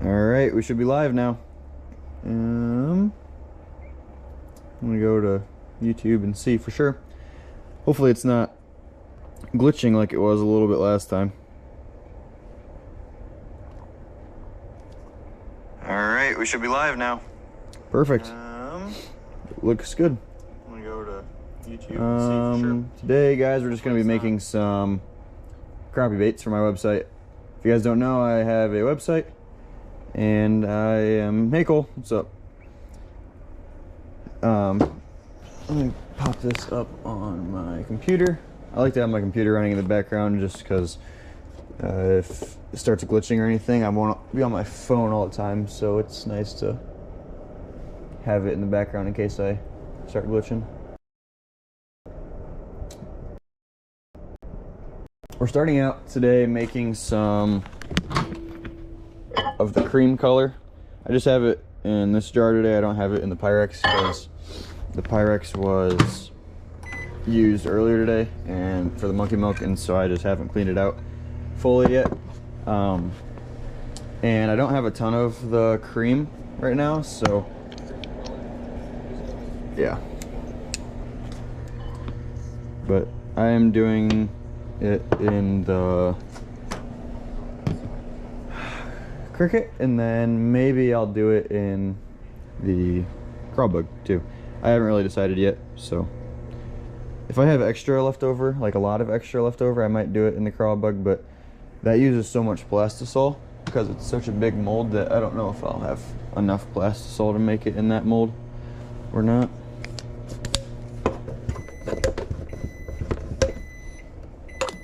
Alright, we should be live now. I'm gonna go to YouTube and see for sure. Hopefully it's not glitching like it was a little bit last time. Alright, we should be live now. Perfect. Looks good. I'm gonna go to YouTube and see for sure. Today, guys, we're just gonna be making some crappie baits for my website. If you guys don't know, I have a website. And I am, hey Cole, what's up? Let me pop this up on my computer. I like to have my computer running in the background just because if it starts glitching or anything, I won't be on my phone all the time, so it's nice to have it in the background in case I start glitching. We're starting out today making some of the cream color. I just have it in this jar today. I don't have it in the Pyrex because the Pyrex was used earlier today and for the monkey milk, and so I just haven't cleaned it out fully yet. And I don't have a ton of the cream right now, so yeah. But I am doing it in the Cricket, and then maybe I'll do it in the crawl bug too. I haven't really decided yet, so if I have extra left over, like a lot of extra left over, I might do it in the crawl bug, but that uses so much plastisol because it's such a big mold that I don't know if I'll have enough plastisol to make it in that mold or not.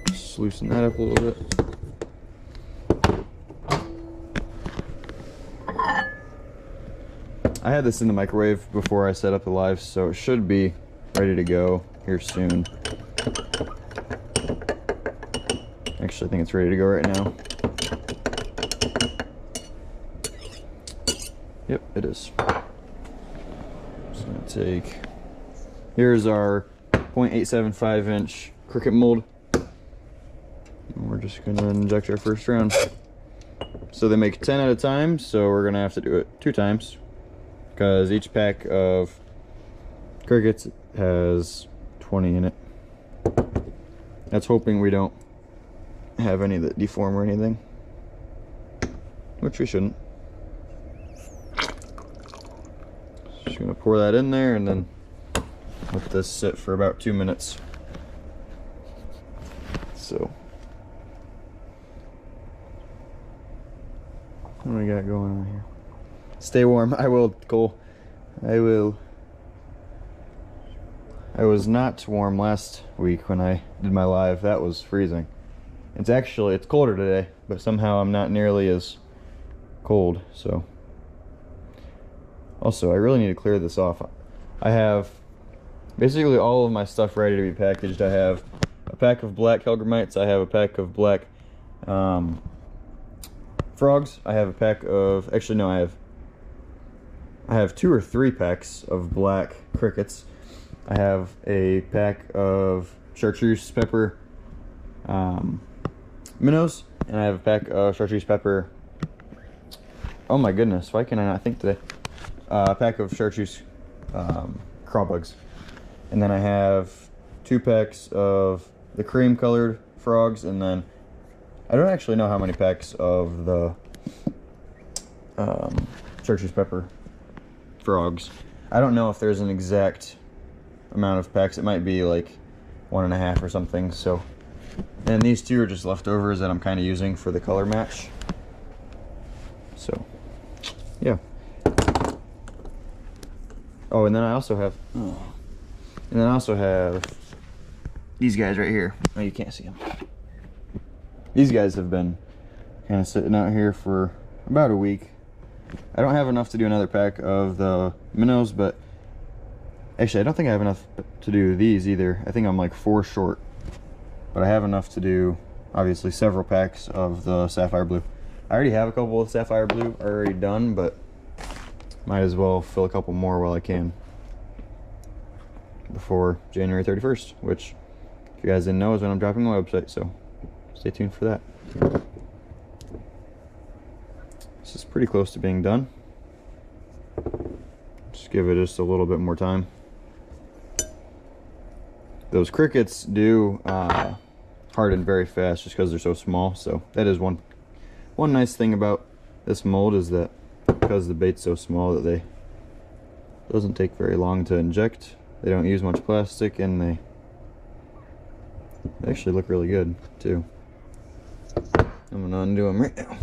Just loosen that up a little bit. I had this in the microwave before I set up the live, so it should be ready to go here soon. Actually, I think it's ready to go right now. Yep, it is. Just gonna take, here's our 0.875 inch Cricket mold. And we're just gonna inject our first round. So they make 10 at a time, so we're gonna have to do it 2 times. Because each pack of crickets has 20 in it. That's hoping we don't have any that deform or anything, which we shouldn't. Just gonna pour that in there and then let this sit for about 2 minutes. So, what do we got going on here? Stay warm. I will, Cole. I will. I was not warm last week when I did my live. That was freezing. It's colder today, but somehow I'm not nearly as cold, so. Also, I really need to clear this off. I have basically all of my stuff ready to be packaged. I have a pack of black Helgramites. I have a pack of black frogs. I have a pack of, actually no, I have 2 or 3 packs of black crickets. I have a pack of chartreuse pepper minnows, and I have a pack of chartreuse pepper. Oh my goodness, why can I not think today? A pack of chartreuse crawl bugs. And then I have 2 packs of the cream colored frogs, and then I don't actually know how many packs of the chartreuse pepper frogs. I don't know if there's an exact amount of packs. It might be like 1.5 or something. So, and these 2 are just leftovers that I'm kind of using for the color match. So, yeah. Oh, and then I also have, these guys right here. Oh, you can't see them. These guys have been kind of sitting out here for about a week. I don't have enough to do another pack of the minnows, but actually I don't think I have enough to do these either. I think I'm like 4 short, but I have enough to do obviously several packs of the sapphire blue. I already have a couple of sapphire blue already done, but might as well fill a couple more while I can before January 31st, which, if you guys didn't know, is when I'm dropping my website, so stay tuned for that. This is pretty close to being done. Just give it just a little bit more time. Those crickets do harden very fast just because they're so small. So that is one nice thing about this mold, is that because the bait's so small that they doesn't take very long to inject. They don't use much plastic, and they actually look really good too. I'm gonna undo them right now.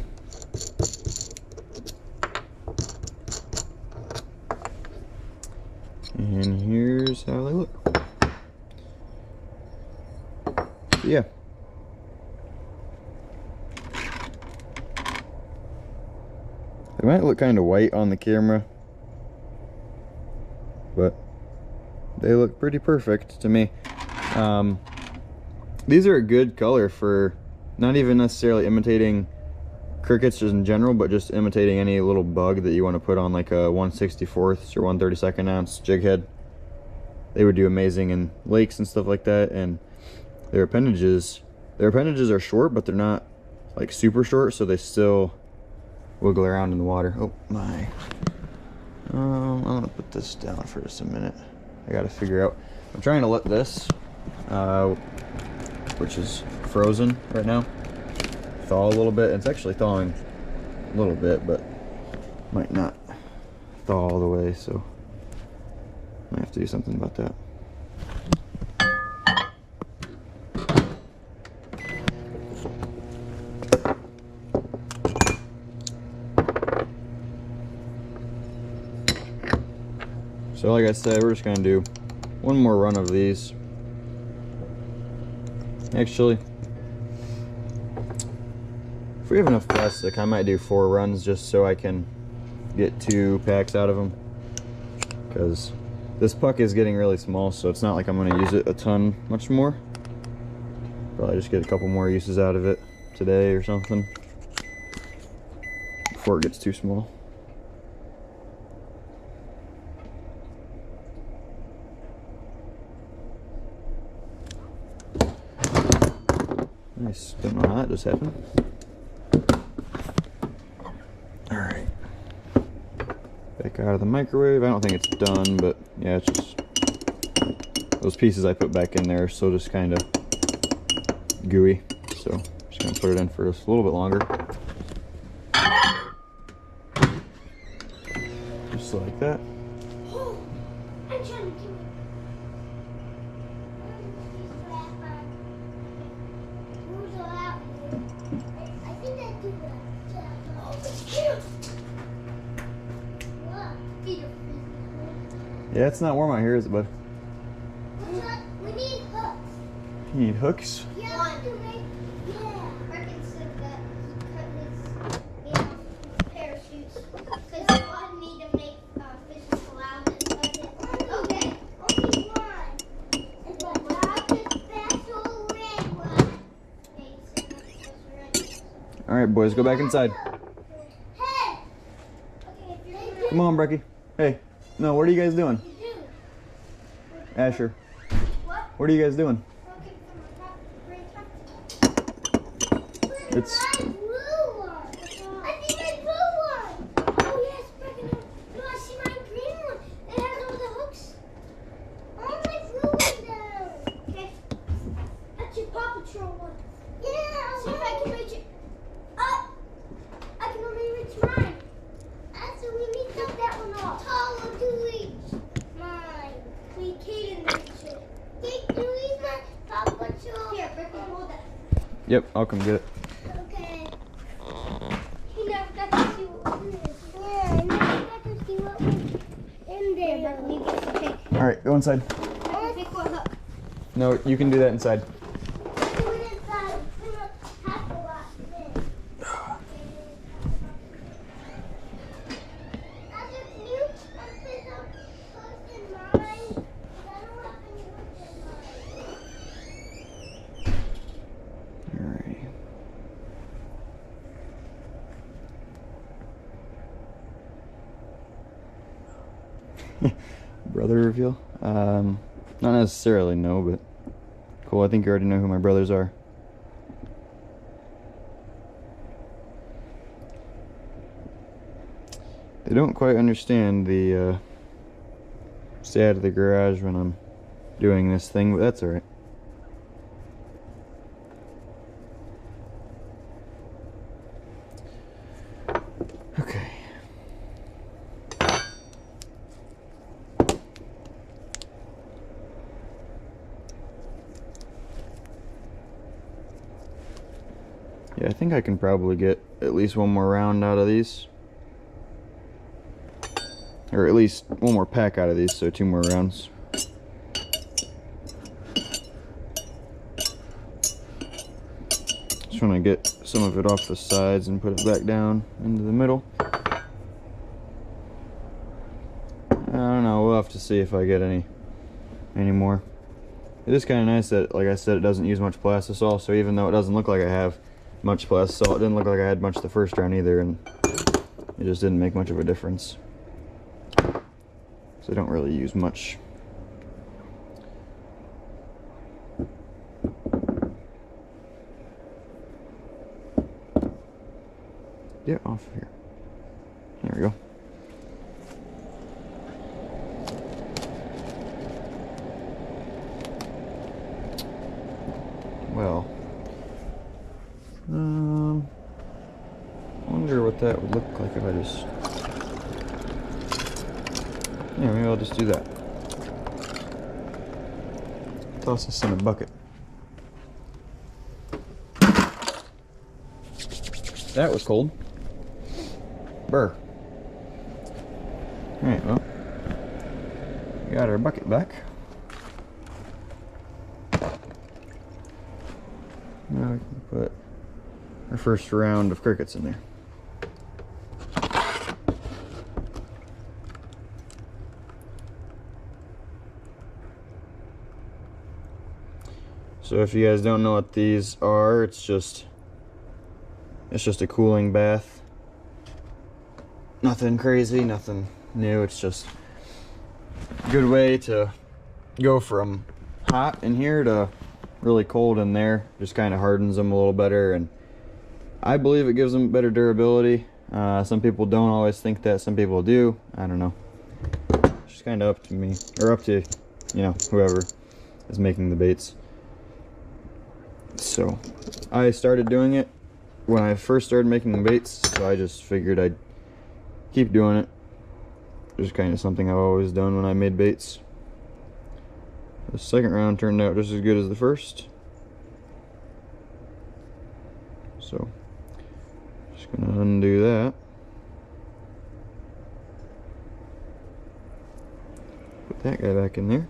And here's how they look. So yeah. They might look kind of white on the camera, but they look pretty perfect to me. These are a good color for not even necessarily imitating crickets just in general, but just imitating any little bug that you want to put on like a 1/64 or 1/32 ounce jig head. They would do amazing in lakes and stuff like that. And their appendages are short, but they're not like super short, so they still wiggle around in the water. Oh my. I'm gonna put this down for just a minute. I gotta figure out. I'm trying to let this, which is frozen right now, thaw a little bit. It's actually thawing a little bit, but might not thaw all the way, so I have to do something about that. So like I said, we're just gonna do one more run of these. Actually, if we have enough plastic, I might do 4 runs just so I can get 2 packs out of them, because this puck is getting really small, so it's not like I'm going to use it a ton much more. Probably just get a couple more uses out of it today or something before it gets too small. Nice. Don't know how that just happened. Alright. Back out of the microwave. I don't think it's done, but yeah, it's just those pieces I put back in there are still just kind of gooey. So I'm just going to put it in for just a little bit longer. Just like that. Yeah, it's not warm out here, is it, bud? We need hooks. You need hooks? Yeah, Rick said that he cut his parachutes because he wanted me to make fish collab and okay, only one. It's like the special red one. Okay, so that's red. Alright, boys, go back inside. Hey! Okay, if you're Come on, Brecky. Hey. No, what are you guys doing? Asher. What are you guys doing? It's I think I blew one. Oh yes, no, I see my green one. It has all the hooks. Oh, my blue one down. Okay, that's your Paw Patrol one. Yeah, I'll see if I can reach it. I can only reach mine. So we need to take that one off. Taller to reach mine. We can't reach it. Take to reach my Paw Patrol. Here, Rick, hold that. Yep, I'll come get it. Okay. He never got to see what was in it. Yeah, I never got to see what was in there. Here, Rick, you get to pick. Alright, go inside. I can pick one hook. No, you can do that inside. Do it inside. We don't have to watch this. Brother reveal? Not necessarily, no, but cool. I think you already know who my brothers are. They don't quite understand the stay out of the garage when I'm doing this thing, but that's alright. Okay. Yeah, I think I can probably get at least one more round out of these. Or at least one more pack out of these, so 2 more rounds. Just want to get some of it off the sides and put it back down into the middle. I don't know, we'll have to see if I get any more. It is kind of nice that, like I said, it doesn't use much plastisol, so even though it doesn't look like I have much plastisol, it didn't look like I had much the first round either, and it just didn't make much of a difference. So I don't really use much. Get off of here. There we go. Well, wonder what that would look like if I just... Yeah, maybe I'll just do that. Toss this in a bucket. That was cold. Burr. Alright, well, we got our bucket back. Now we can put our first round of crickets in there. So if you guys don't know what these are, it's just a cooling bath. Nothing crazy, nothing new. It's just a good way to go from hot in here to really cold in there. Just kind of hardens them a little better, and I believe it gives them better durability. Some people don't always think that, some people do. I don't know. It's just kind of up to me, or up to, you know, whoever is making the baits. So I started doing it when I first started making the baits, so I just figured I'd keep doing it. Just kind of something I've always done when I made baits. The second round turned out just as good as the first. So just gonna undo that. Put that guy back in there.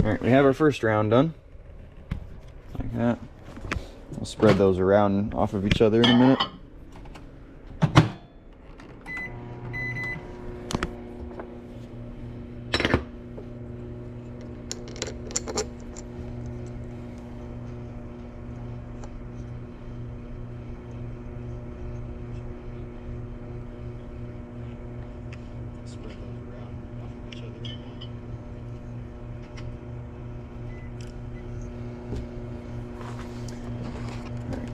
Alright, we have our first round done. Like that. We'll spread those around off of each other in a minute.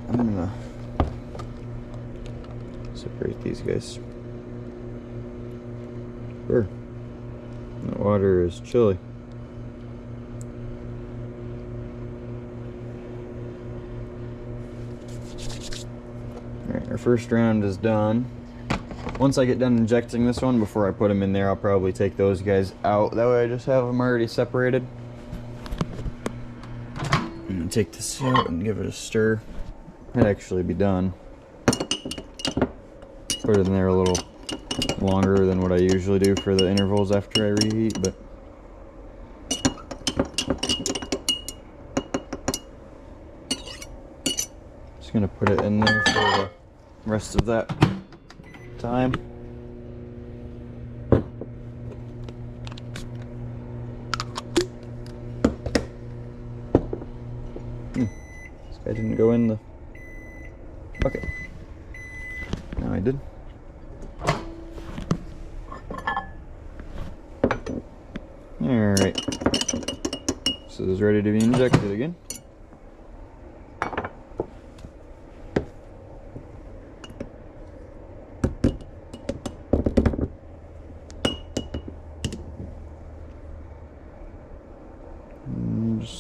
I'm gonna separate these guys. Sure. The water is chilly. Alright, our first round is done. Once I get done injecting this one, before I put them in there, I'll probably take those guys out. That way I just have them already separated. I'm gonna take this out and give it a stir. Might actually be done. Put it in there a little longer than what I usually do for the intervals after I reheat, but just gonna put it in there for the rest of that time. This guy didn't go in the bucket. Now I did. Alright. This is ready to be injected again.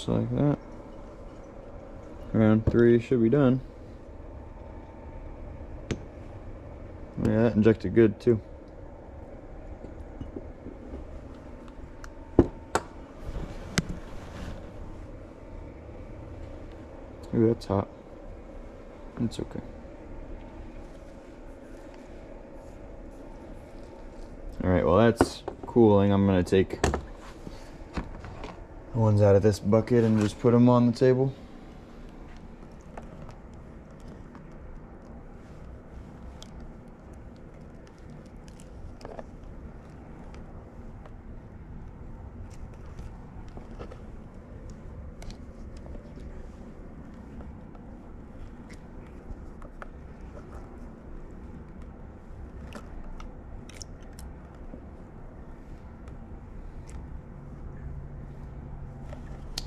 just like that. Round 3 should be done. Yeah, that injected good too. Ooh, that's hot. It's okay. Alright, well that's cooling. I'm gonna take the ones out of this bucket and just put them on the table.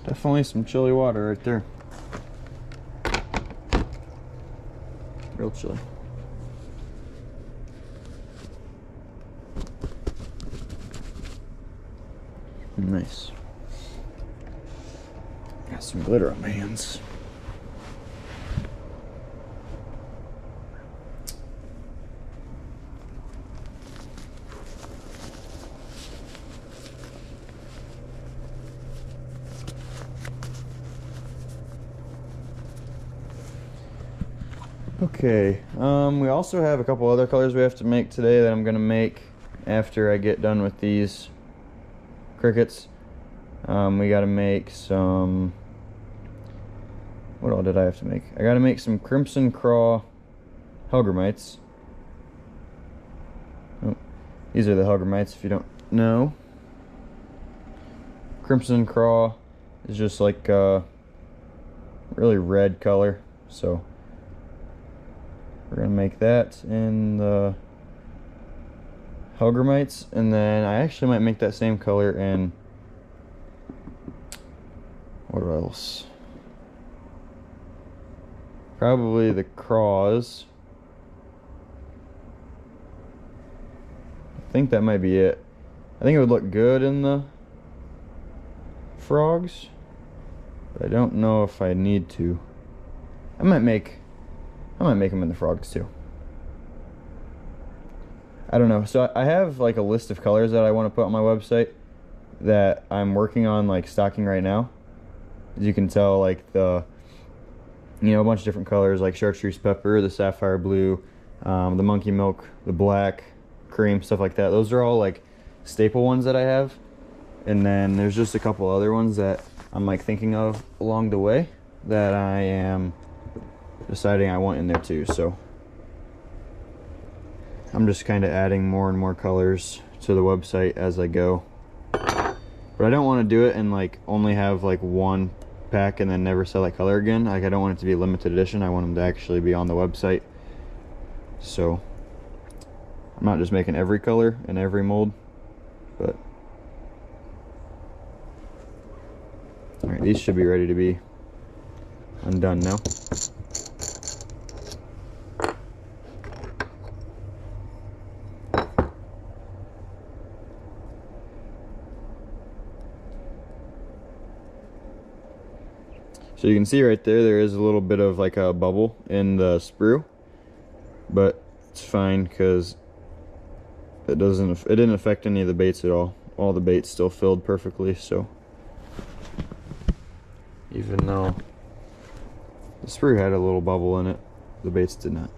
Definitely some chilly water right there. Real chilly. Nice. Got some glitter on my hands. Okay, we also have a couple other colors we have to make today that I'm gonna make after I get done with these crickets. We gotta make some, what all did I have to make? I gotta make some Crimson Craw Hellgrammites. Oh, these are the Hellgrammites if you don't know. Crimson Craw is just like a really red color, so we're gonna make that in the Hellgrammites, and then I actually might make that same color in, what else? Probably the Craws. I think that might be it. I think it would look good in the frogs, but I don't know if I need to. I might make them in the frogs too. I don't know. So I have like a list of colors that I want to put on my website that I'm working on, like stocking right now. As you can tell, like a bunch of different colors, like chartreuse pepper, the sapphire blue, the monkey milk, the black, cream, stuff like that. Those are all like staple ones that I have. And then there's just a couple other ones that I'm like thinking of along the way that I am deciding I want in there too. So I'm just kind of adding more and more colors to the website as I go. But I don't want to do it and like only have like one pack and then never sell that color again. Like I don't want it to be a limited edition. I want them to actually be on the website. So I'm not just making every color in every mold, but all right, these should be ready to be undone now. So you can see right there is a little bit of like a bubble in the sprue, but it's fine because it didn't affect any of the baits at all. All the baits still filled perfectly, so even though the sprue had a little bubble in it, the baits did not.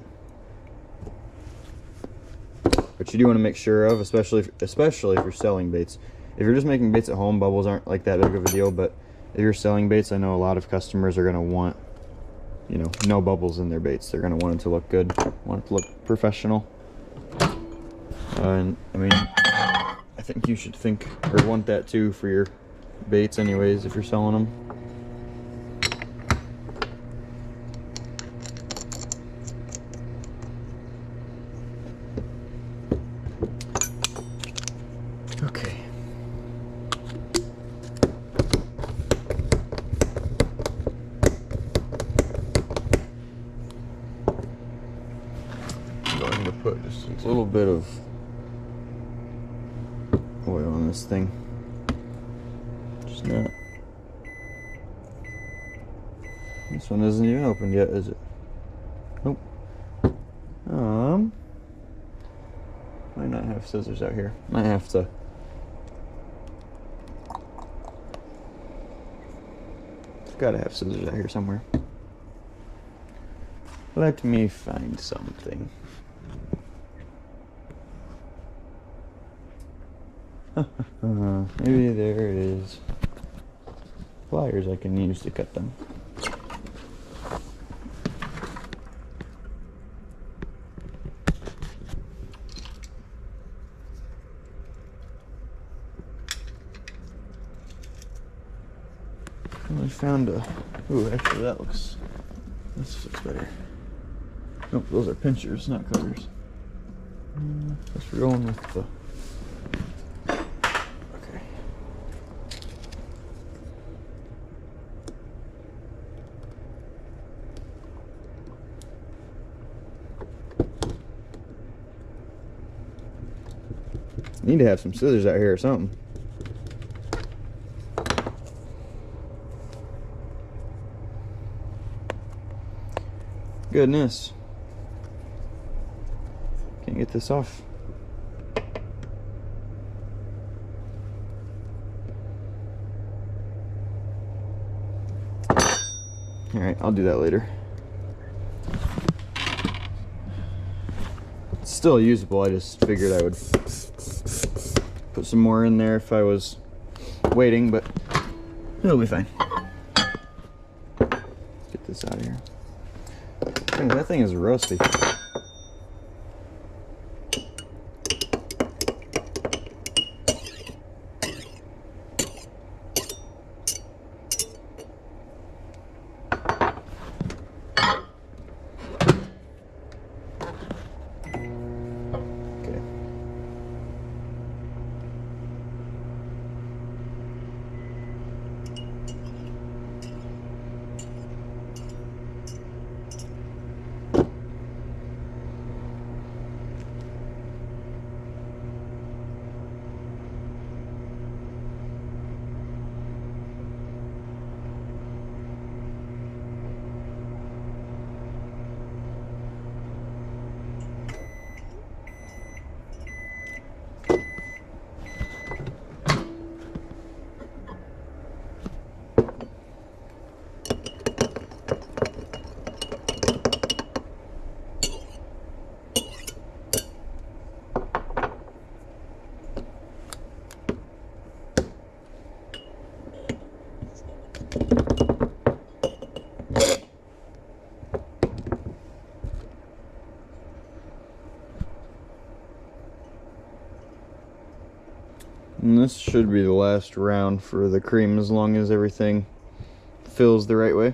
But you do want to make sure of, especially if you're selling baits. If you're just making baits at home, bubbles aren't like that big of a deal, but if you're selling baits, I know a lot of customers are going to want, no bubbles in their baits. They're going to want it to look good, want it to look professional. And I mean, I think you should think or want that too for your baits anyways if you're selling them. Okay. I'm going to put just a little bit of oil on this thing. Just not This one isn't even opened yet, is it? Nope. Might not have scissors out here. Might have to. I've got to have scissors out here somewhere. Let me find something. Maybe there is pliers I can use to cut them. I found a. Ooh, actually, this looks better. Nope, those are pinchers, not cutters. Guess we're going with the. Okay. Need to have some scissors out here or something. Goodness. Can't get this off. Alright, I'll do that later. It's still usable, I just figured I would put some more in there if I was waiting, but it'll be fine. Get this out of here. That thing is rusty. And this should be the last round for the cream as long as everything fills the right way.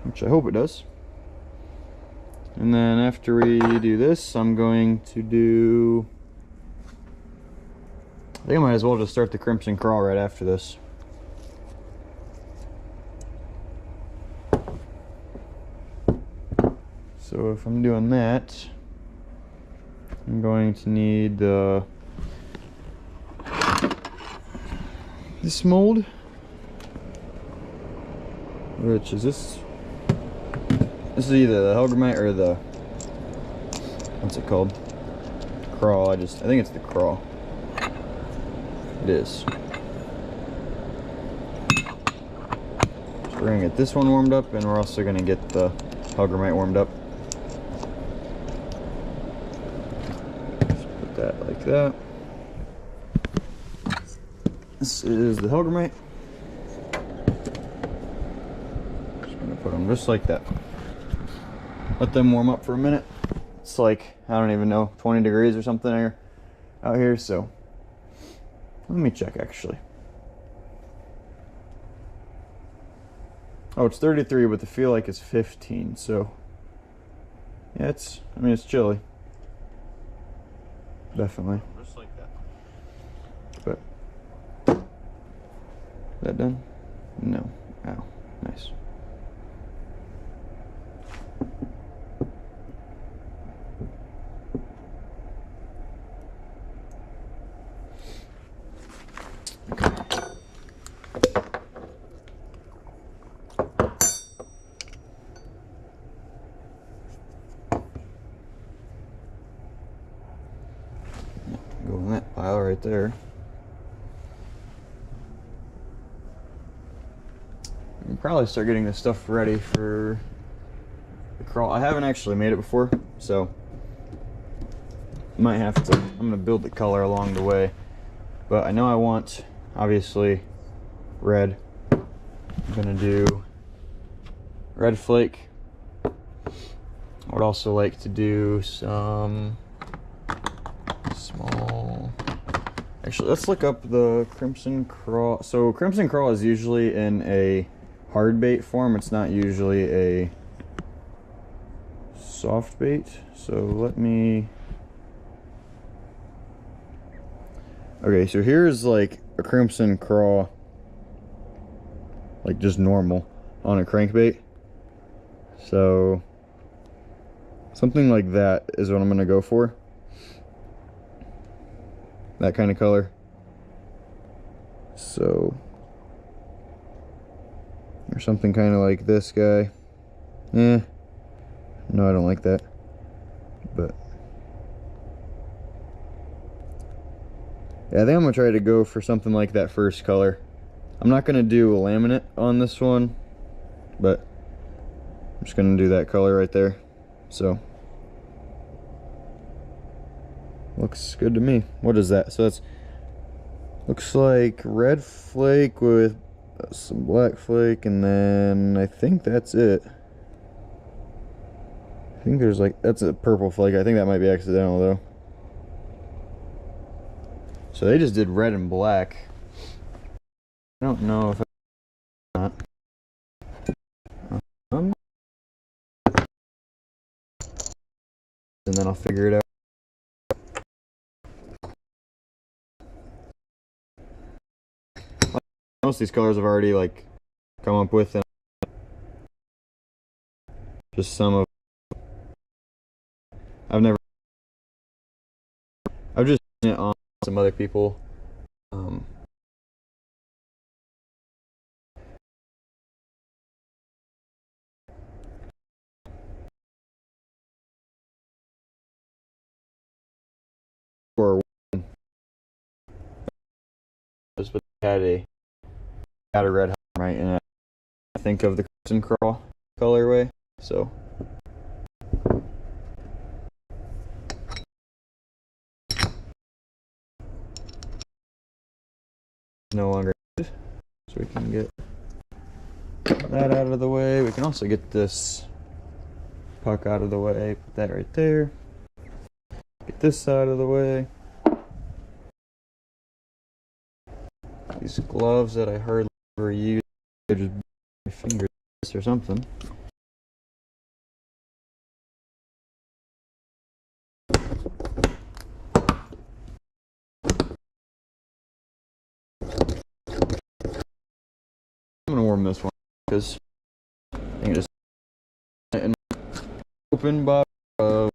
Which I hope it does. And then after we do this, I'm going to do... I think I might as well just start the crimson crawl right after this. So if I'm doing that, I'm going to need this mold, which is this. This is either the Helgramite or the, what's it called? Crawl. I think it's the crawl. It is. So we're gonna get this one warmed up, and we're also gonna get the Helgramite warmed up. That like that. This is the Helgramite. Just gonna put them just like that. Let them warm up for a minute. It's like, I don't even know, 20 degrees or something out here, so let me check actually. Oh, it's 33, but the feel like it's 15, so yeah, it's chilly. Definitely. Just like that. But that done? No. Ow. Nice. right there. I'll probably start getting this stuff ready for the crawl. I haven't actually made it before, so might have to. I'm gonna build the color along the way, but I know I want, obviously, red. I'm gonna do red flake. I would also like to do some small. Actually, let's look up the Crimson Crawl. So Crimson Crawl is usually in a hard bait form. It's not usually a soft bait. So let me. Okay, so here's like a Crimson Crawl, like just normal on a crankbait. So something like that is what I'm gonna go for. That kind of color. So, or something kind of like this guy. No, I don't like that. But yeah, I think I'm gonna try to go for something like that first color. I'm not gonna do a laminate on this one, but I'm just gonna do that color right there. So looks good to me. What is that? So that's looks like red flake with some black flake, and then I think that's it. I think there's like, that's a purple flake. I think that might be accidental though. So they just did red and black. I don't know if I not. And then I'll figure it out. Most of these colors I've already like come up with, and just some of I've just seen it on some other people. Or just had a red right, and I think of the Crimson Crawl colorway. So no longer needed. So we can get that out of the way. We can also get this puck out of the way. Put that right there. Get this out of the way. These gloves that I hardly ever use, they're just my fingers or something. I'm gonna warm this one because I think it just in open box of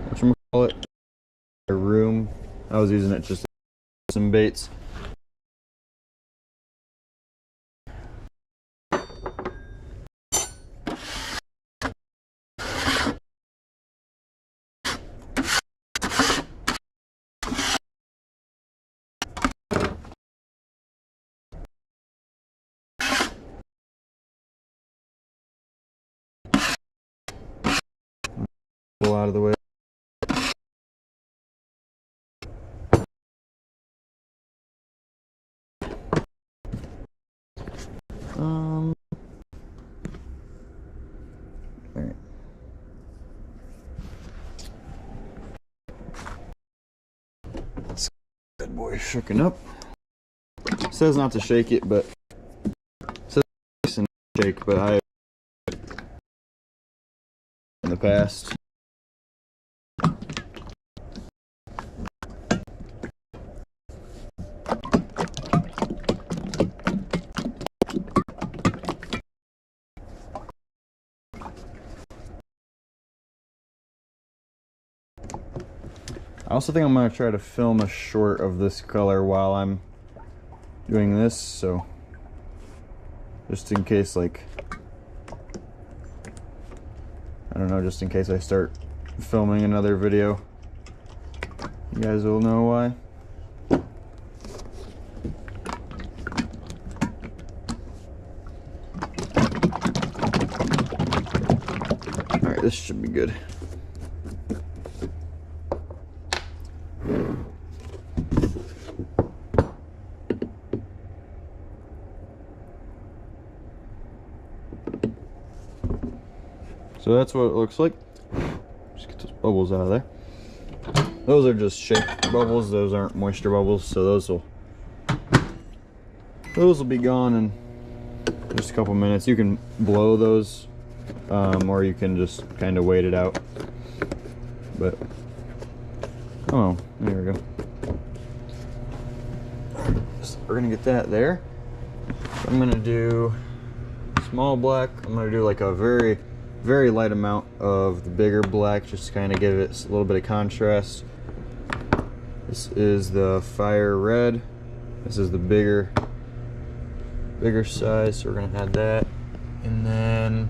whatchamacallit, a room. I was using it just some baits. Go out of the way. All right. That's good boy, shooken up. It says not to shake it, but it says and shake, but I in the past. I also think I'm going to try to film a short of this color while I'm doing this, so just in case, like, I don't know, just in case I start filming another video, You guys will know why. Alright, this should be good. So that's what it looks like. Just get those bubbles out of there. Those are just shape bubbles, those aren't moisture bubbles, so those will be gone in just a couple minutes. You can blow those, or you can just kind of wait it out. But oh, there we go. So we're gonna get that there. So I'm gonna do small black. I'm gonna do like a very light amount of the bigger black, just to kind of give it a little bit of contrast. This is the fire red. This is the bigger size, so we're gonna add that. And then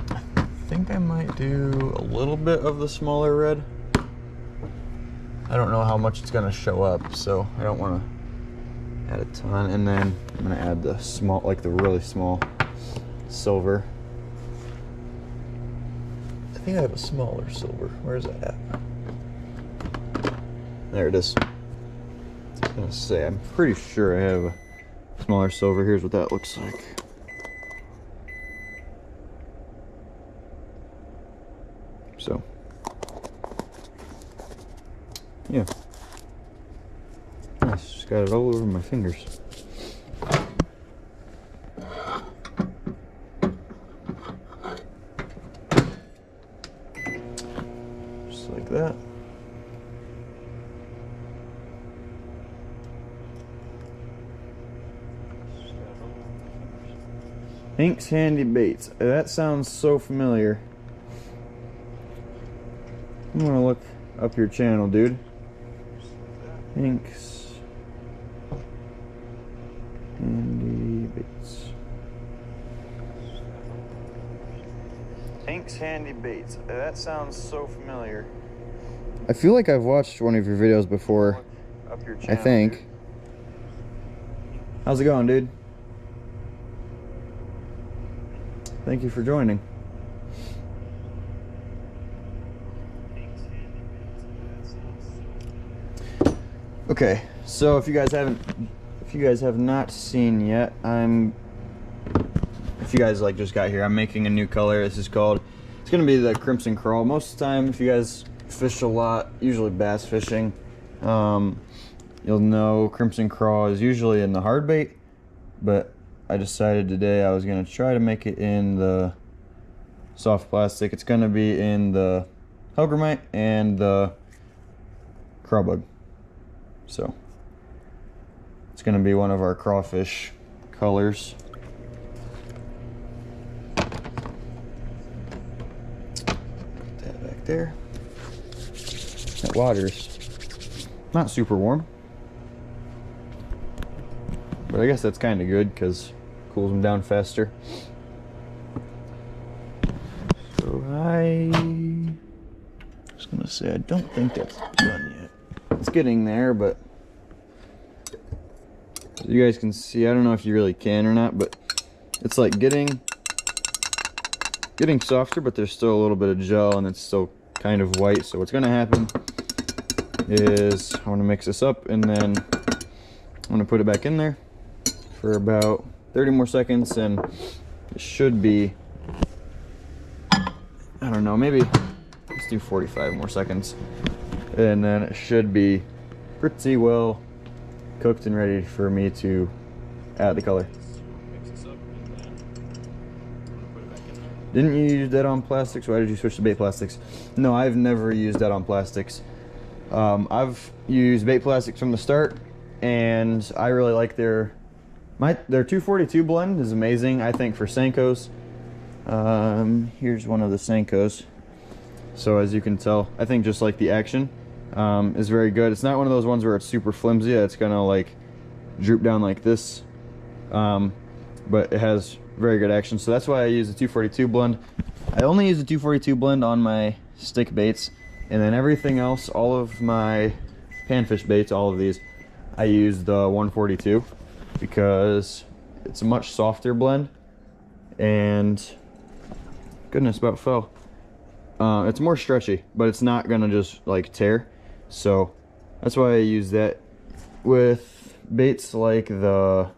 I think I might do a little bit of the smaller red. I don't know how much it's gonna show up, so I don't want to add a ton. And then I'm gonna add the small, like the really small silver. I think I have a smaller silver. Where's that at? There it is. I was gonna say, I'm pretty sure I have a smaller silver. Here's what that looks like. So, yeah. Nice, just got it all over my fingers. Just like that. Hank's Handy Baits. That sounds so familiar. I'm gonna look up your channel, dude. Hank's Handy Baits. Hank's Handy Baits. That sounds so familiar. I feel like I've watched one of your videos before. Up your channel, I think. Dude. How's it going, dude? Thank you for joining. Okay, so if you guys have not seen yet, if you guys like just got here, I'm making a new color. It's gonna be the Crimson Crawl. Most of the time, if you guys fish a lot, usually bass fishing, you'll know Crimson Crawl is usually in the hard bait, but I decided today I was going to try to make it in the soft plastic. It's going to be in the Hellgrammite and the Crawbug. So it's going to be one of our crawfish colors. Put that back there. That water's not super warm, but I guess that's kind of good because cools them down faster. So I was gonna say I don't think that's done yet. It's getting there, but as you guys can see, I don't know if you really can or not, but it's like getting softer, but there's still a little bit of gel and it's still kind of white. So what's gonna happen is I want to mix this up and then I'm gonna put it back in there for about 30 more seconds, and it should be, I don't know, maybe let's do 45 more seconds, and then it should be pretty well cooked and ready for me to add the color. Didn't you use that on plastics? Why did you switch to bait plastics? No, I've never used that on plastics. I've used bait plastics from the start, and I really like their 242 blend is amazing, I think, for Senkos. Here's one of the Senkos. So as you can tell, I think just like the action is very good. It's not one of those ones where it's super flimsy. It's gonna like droop down like this, but it has very good action. So that's why I use the 242 blend. I only use the 242 blend on my stick baits. And then everything else, all of my panfish baits, all of these, I use the 142 because it's a much softer blend, and goodness, about fell. It's more stretchy, but it's not gonna just like tear, so that's why I use that. With baits like the,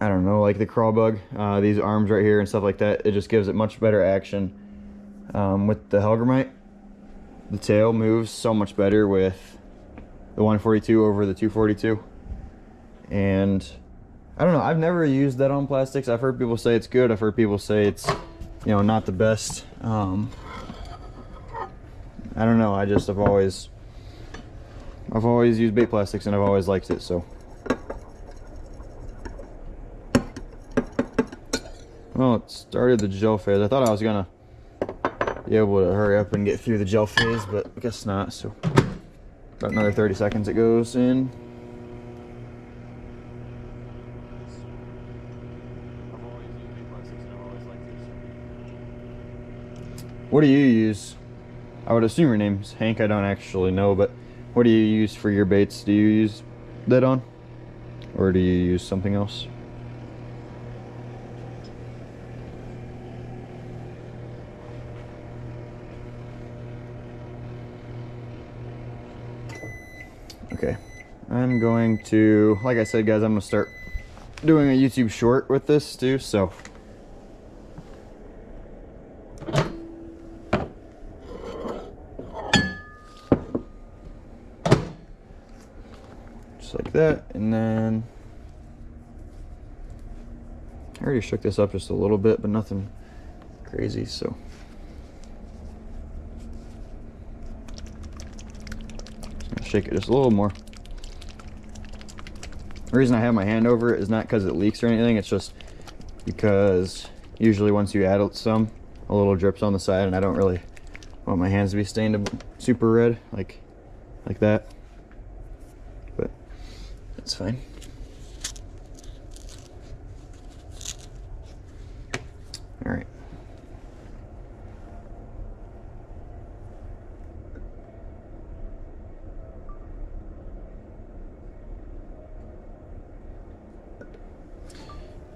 I don't know, like the crawl bug, these arms right here and stuff like that, it just gives it much better action. With the Hellgrammite, the tail moves so much better with the 142 over the 242. And I don't know, I've never used that on plastics. I've heard people say it's good. I've heard people say it's, you know, not the best. I don't know, I've always used bait plastics and I've always liked it, so. Well, it started the gel phase. I thought I was gonna be able to hurry up and get through the gel phase, but I guess not, so. About another 30 seconds it goes in. What do you use? I would assume your name's Hank. I don't actually know, but what do you use for your baits? Do you use that on? Or do you use something else? Okay, I'm going to, like I said, guys, I'm gonna start doing a YouTube short with this too, so. Just like that, and then I already shook this up just a little bit, but nothing crazy, so. Shake it just a little more. The reason I have my hand over it is not because it leaks or anything, it's just because usually once you add some, a little drips on the side, and I don't really want my hands to be stained super red like that, but that's fine. All right.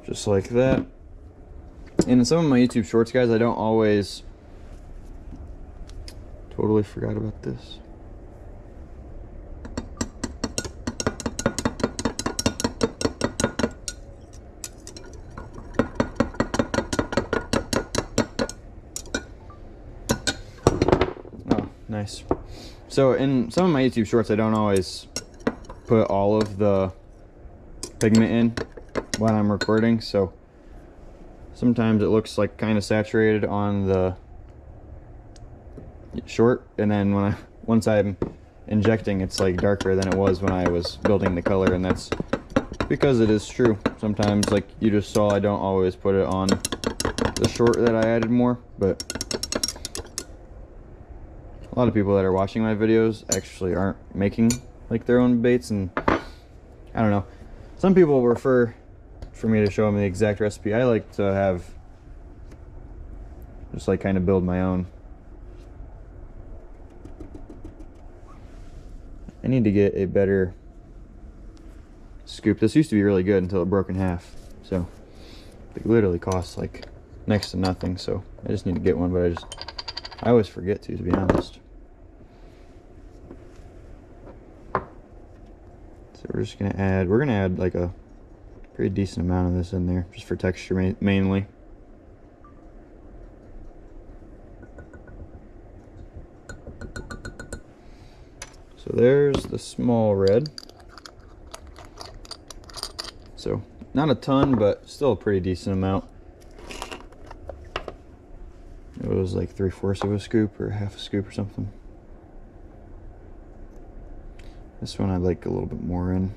Just like that. And in some of my YouTube shorts, guys, I don't always, totally forgot about this. Oh, nice. So in some of my YouTube shorts, I don't always put all of the pigment in when I'm recording, so sometimes it looks like kind of saturated on the short, and then once I'm injecting, it's like darker than it was when I was building the color, and that's because it is true. Sometimes, like you just saw, I don't always put it on the short that I added more, but a lot of people that are watching my videos actually aren't making like their own baits, and I don't know. Some people prefer for me to show them the exact recipe. I like to have just like kind of build my own. I need to get a better scoop. This used to be really good until it broke in half, so it literally costs like next to nothing, so I just need to get one, but I always forget to be honest. So we're gonna add like a pretty decent amount of this in there, just for texture mainly. So there's the small red. So not a ton, but still a pretty decent amount. It was like 3/4 of a scoop or half a scoop or something. This one I'd like a little bit more in.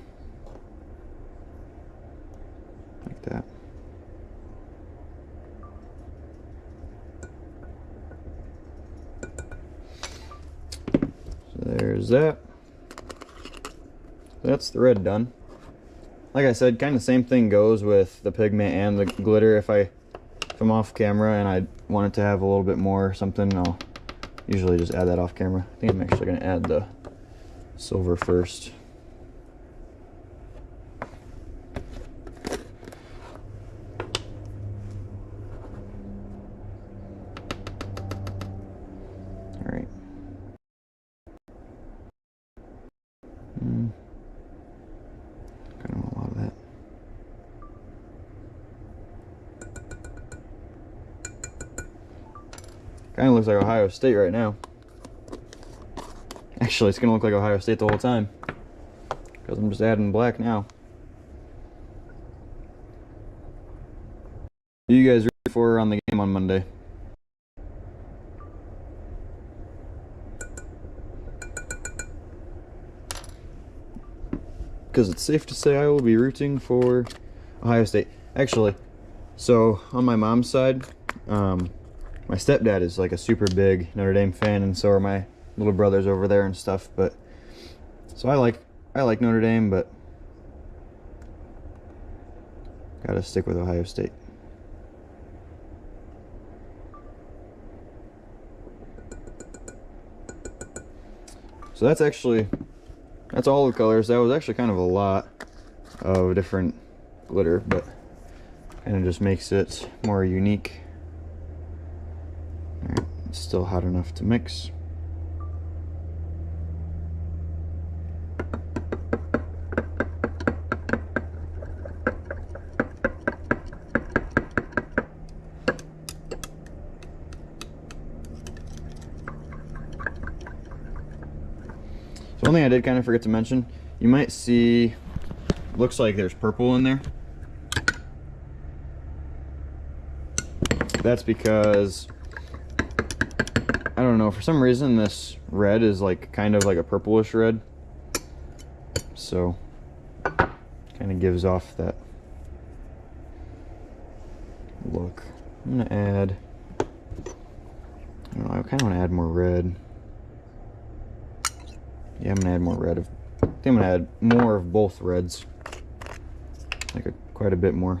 Like that. So there's that. That's the red done. Like I said, kind of same thing goes with the pigment and the glitter. If I'm off camera and I want it to have a little bit more something, I'll usually just add that off camera. I think I'm actually going to add the silver first. Alright. Kind of want a lot of that. Kind of looks like Ohio State right now. Actually, it's gonna look like Ohio State the whole time because I'm just adding black now. Who you guys ready for on the game on Monday? Because it's safe to say I will be rooting for Ohio State. Actually, so on my mom's side, my stepdad is like a super big Notre Dame fan, and so are my little brothers over there and stuff. But so I like Notre Dame, but gotta stick with Ohio State. So that's all the colors. That was actually kind of a lot of different glitter, but kind of just makes it more unique. Alright, it's still hot enough to mix. So one thing I did kind of forget to mention, you might see, looks like there's purple in there. That's because, I don't know, for some reason this red is like kind of like a purplish red. So, kind of gives off that look. I'm gonna add, I don't know, I kind of want to add more red. Yeah, I'm gonna add more red. I think I'm gonna add more of both reds, like quite a bit more.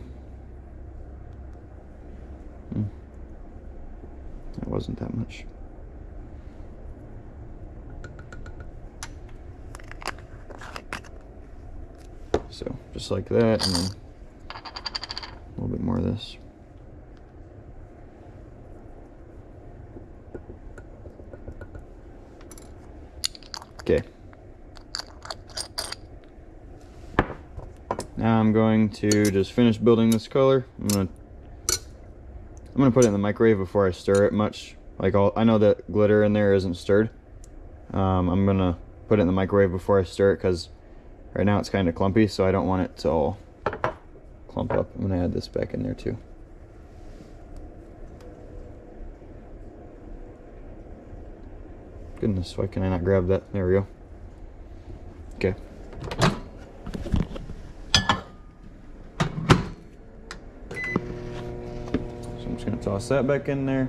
That wasn't that much. So just like that, and then a little bit more of this. Okay. Now I'm going to just finish building this color. I'm gonna put it in the microwave before I stir it much. Like I know that glitter in there isn't stirred. I'm gonna put it in the microwave before I stir it because right now it's kind of clumpy, so I don't want it to all clump up. I'm gonna add this back in there too. Goodness, why can I not grab that? There we go. Okay. So I'm just gonna toss that back in there.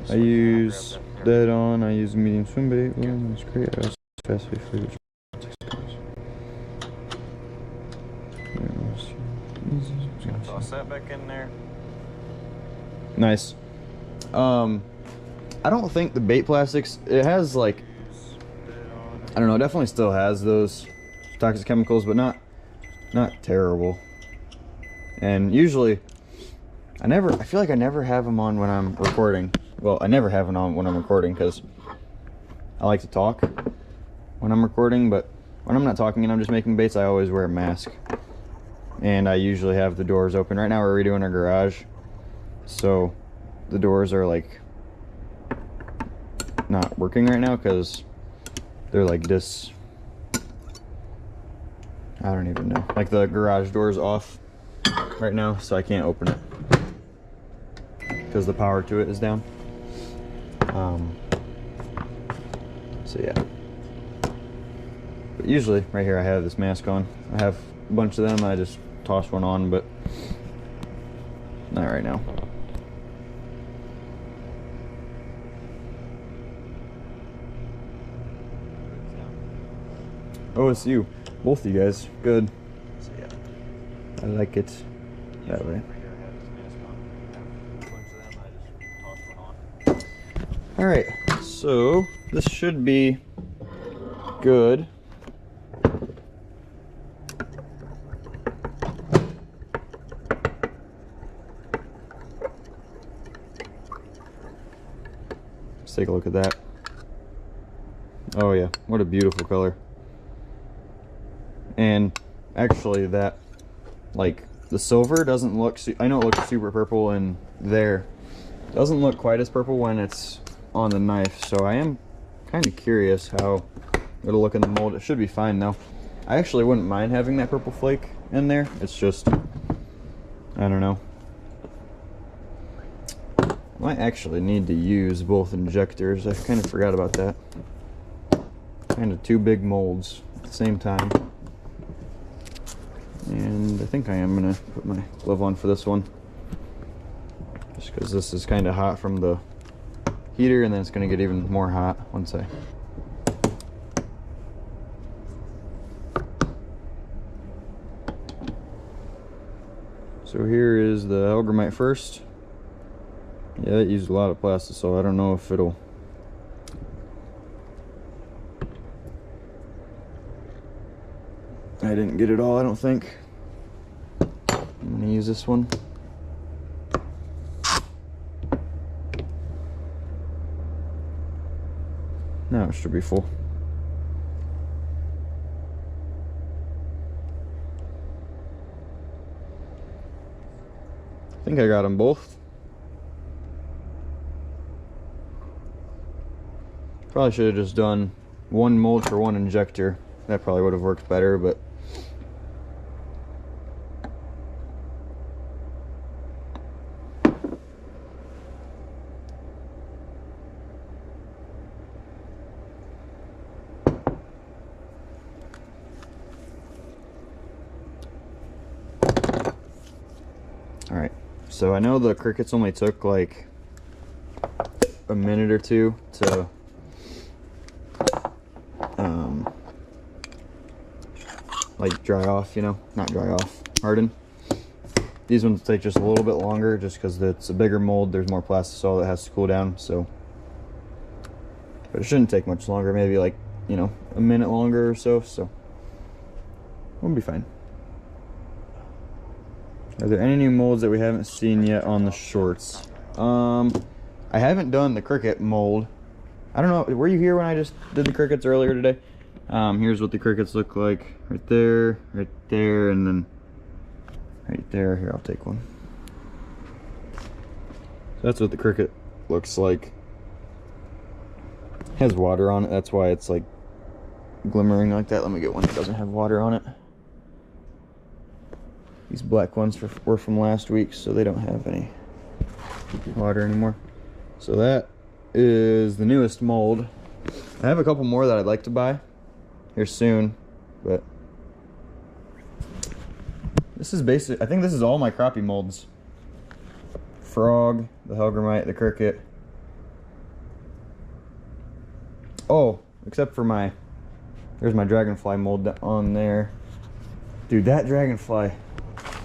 I use dead on. I use medium swim bait. Well, that's great. I also fast food flavors. Just gonna toss that back in there. Nice. I don't think the bait plastics, it has like, I don't know, it definitely still has those toxic chemicals, but not terrible. And usually I feel like I never have them on when I'm recording. Well, I never have them on when I'm recording because I like to talk when I'm recording, but when I'm not talking and I'm just making baits, I always wear a mask. And I usually have the doors open. Right now we're redoing our garage, so the doors are like not working right now because they're like this. I don't even know. Like the garage door is off right now, so I can't open it because the power to it is down. So yeah. But usually right here I have this mask on. I have a bunch of them. I just toss one on, but not right now. Oh, it's you. Both of you guys. Good. So yeah. I like it that way. All right, so this should be good. Let's take a look at that. Oh yeah, what a beautiful color. And actually that, like, the silver doesn't look, I know it looks super purple in there. Doesn't look quite as purple when it's on the knife, so I am kind of curious how it'll look in the mold. It should be fine though. I actually wouldn't mind having that purple flake in there. It's just, I don't know. Might actually need to use both injectors. I kind of forgot about that. Kind of two big molds at the same time. And I think I am gonna put my glove on for this one. Just because this is kind of hot from the heater, and then it's gonna get even more hot once I... So here is the Helgramite first. Yeah, it used a lot of plastic, so I don't know if it'll... I didn't get it all, I don't think. I'm gonna use this one. Now it should be full. I think I got them both. Probably should have just done one mold for one injector. That probably would have worked better, but all right. So I know the crickets only took like a minute or two to like dry off, you know, not dry off, harden. These ones take just a little bit longer just because it's a bigger mold. There's more plastisol that has to cool down, so. But it shouldn't take much longer, maybe like, you know, a minute longer or so, we'll be fine. Are there any new molds that we haven't seen yet on the shorts? I haven't done the cricket mold. I don't know, were you here when I just did the crickets earlier today? Here's what the crickets look like. Right there, and then right there. Here, I'll take one. So that's what the cricket looks like. It has water on it, that's why it's like glimmering like that. Let me get one that doesn't have water on it. These black ones were from last week, so they don't have any water anymore. So that is the newest mold. I have a couple more that I'd like to buy here soon, but this is basic. I think this is all my crappie molds. Frog, the Helgramite, the cricket. Oh, except for there's my dragonfly mold on there. Dude, that dragonfly,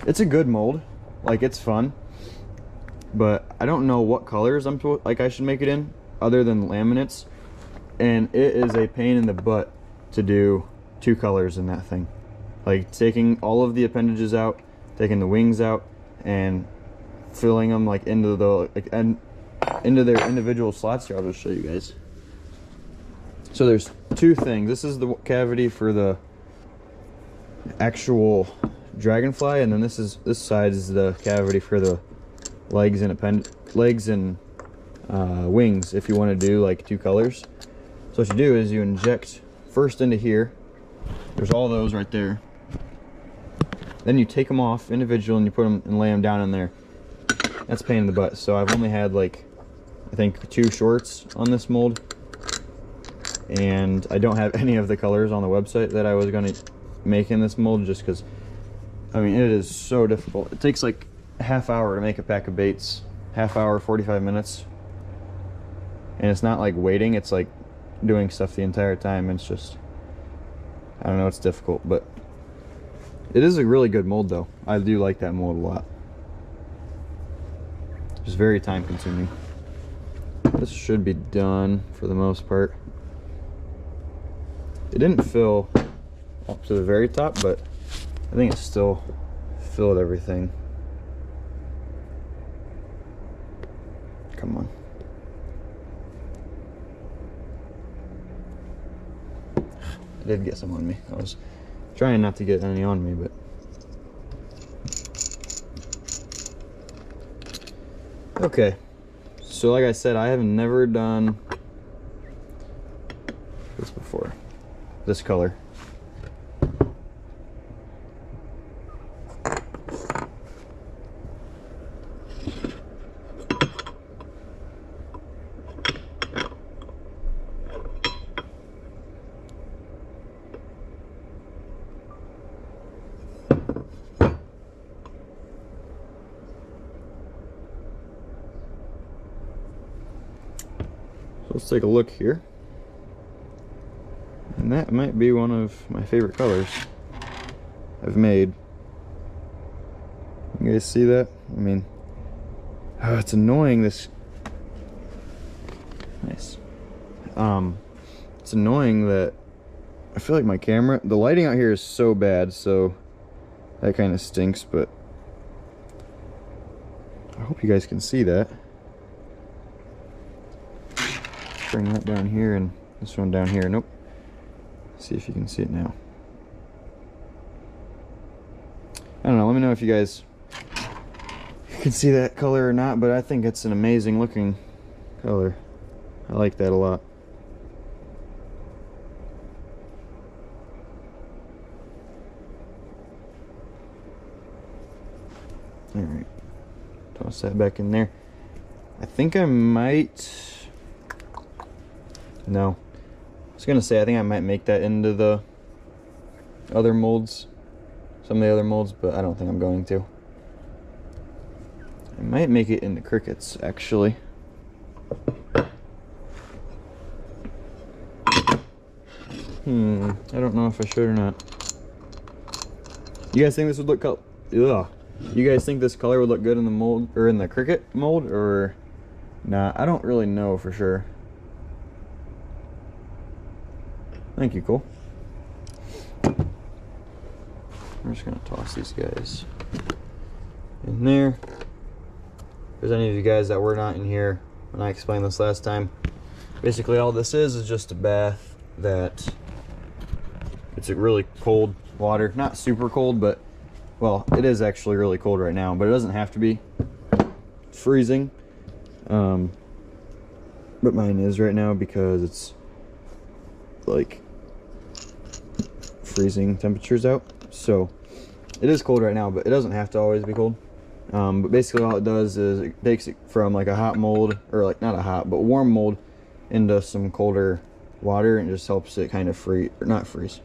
it's a good mold. Like, it's fun, but I don't know what colors I should make it in other than laminates, and it is a pain in the butt to do two colors in that thing. Like, taking all of the appendages out, taking the wings out, and filling them like into their individual slots. Here, I'll just show you guys. So there's two things. This is the cavity for the actual dragonfly, and then this side is the cavity for the legs and wings, if you want to do like two colors. So what you do is you inject first into here. There's all those right there. Then you take them off individual and you put them and lay them down in there. That's a pain in the butt. So I've only had like, I think 2 shorts on this mold, and I don't have any of the colors on the website that I was going to make in this mold, just because, I mean, it is so difficult. It takes like a half hour to make a pack of baits. Half hour, 45 minutes. And it's not like waiting, it's like doing stuff the entire time. It's just, I don't know, it's difficult, but it is a really good mold though. I do like that mold a lot. It's very time consuming. This should be done for the most part. It didn't fill up to the very top, but I think it still filled everything. Come on. I did get some on me. I was trying not to get any on me, but okay. So like I said, I have never done this before. This color. Let's take a look here. And that might be one of my favorite colors I've made. You guys see that? I mean, oh, it's annoying this. Nice. It's annoying that I feel like my camera, the lighting out here is so bad, so that kind of stinks, but I hope you guys can see that. Bring that down here and this one down here. Nope. See if you can see it now. I don't know, let me know if you guys can see that color or not, but I think it's an amazing looking color. I like that a lot. Alright, toss that back in there. I think I might... No. I was gonna say, I think I might make that into the other molds. Some of the other molds, but I don't think I'm going to. I might make it into crickets, actually. I don't know if I should or not. You guys think this would look ugh. You guys think this color would look good in the mold, or in the cricket mold, or nah? I don't really know for sure. Thank you, Cole. We're just gonna toss these guys in there. If there's any of you guys that were not in here when I explained this last time, basically all this is just a bath that it's a really cold water. Not super cold, but well, it is actually really cold right now, but it doesn't have to be. It's freezing. But mine is right now because it's like freezing temperatures out, so it is cold right now, but it doesn't have to always be cold. But basically all it does is it takes it from like a hot mold, or like not a hot but warm mold, into some colder water, and just helps it kind of freeze, or not freeze.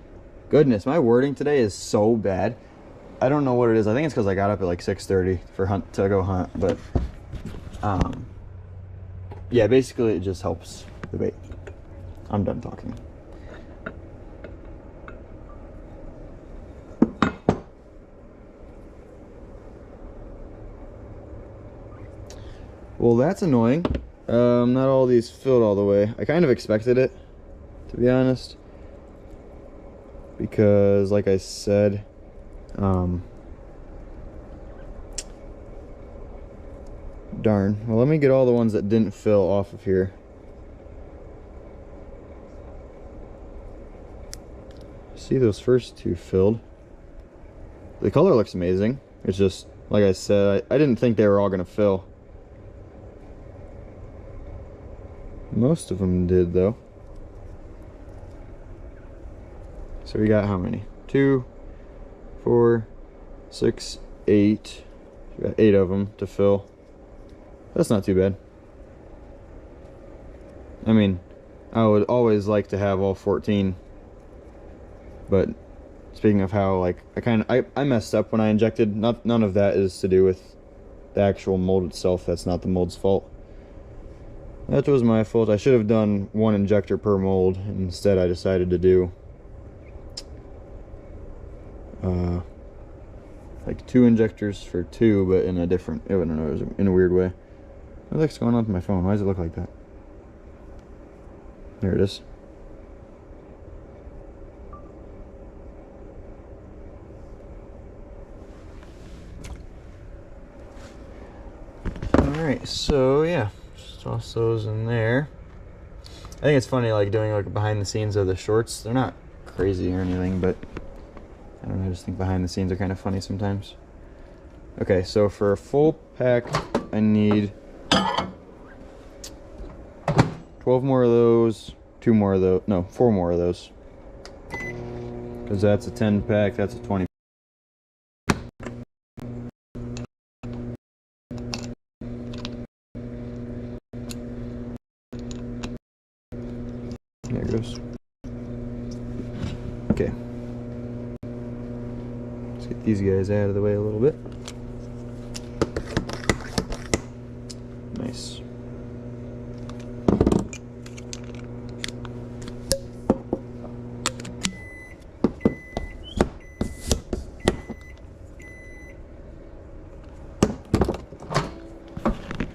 Goodness, my wording today is so bad. I don't know what it is. I think it's because I got up at like 6:30 to go hunt, but yeah, basically it just helps the bait. I'm done talking. Well, that's annoying. Not all these filled all the way. I kind of expected it, to be honest, because like I said, darn. Well, let me get all the ones that didn't fill off of here. See, those first two filled. The color looks amazing. It's just, like I said, I didn't think they were all gonna fill. Most of them did, though. So we got how many? 2, 4, 6, 8. We got 8 of them to fill. That's not too bad. I mean, I would always like to have all 14. But speaking of how, like, I messed up when I injected. None of that is to do with the actual mold itself. That's not the mold's fault. That was my fault. I should have done 1 injector per mold. Instead, I decided to do like 2 injectors for 2, but in a different, I don't know, it was in a weird way. What the heck's going on with my phone? Why does it look like that? There it is. Alright, so yeah, just toss those in there. I think it's funny, like doing like behind the scenes of the shorts. They're not crazy or anything, but I don't know, I just think behind the scenes are kind of funny sometimes. Okay, so for a full pack, I need 12 more of those, 2 more of those, no, 4 more of those. Because that's a 10 pack, that's a 20. There it goes. Okay. Let's get these guys out of the way a little bit. Nice.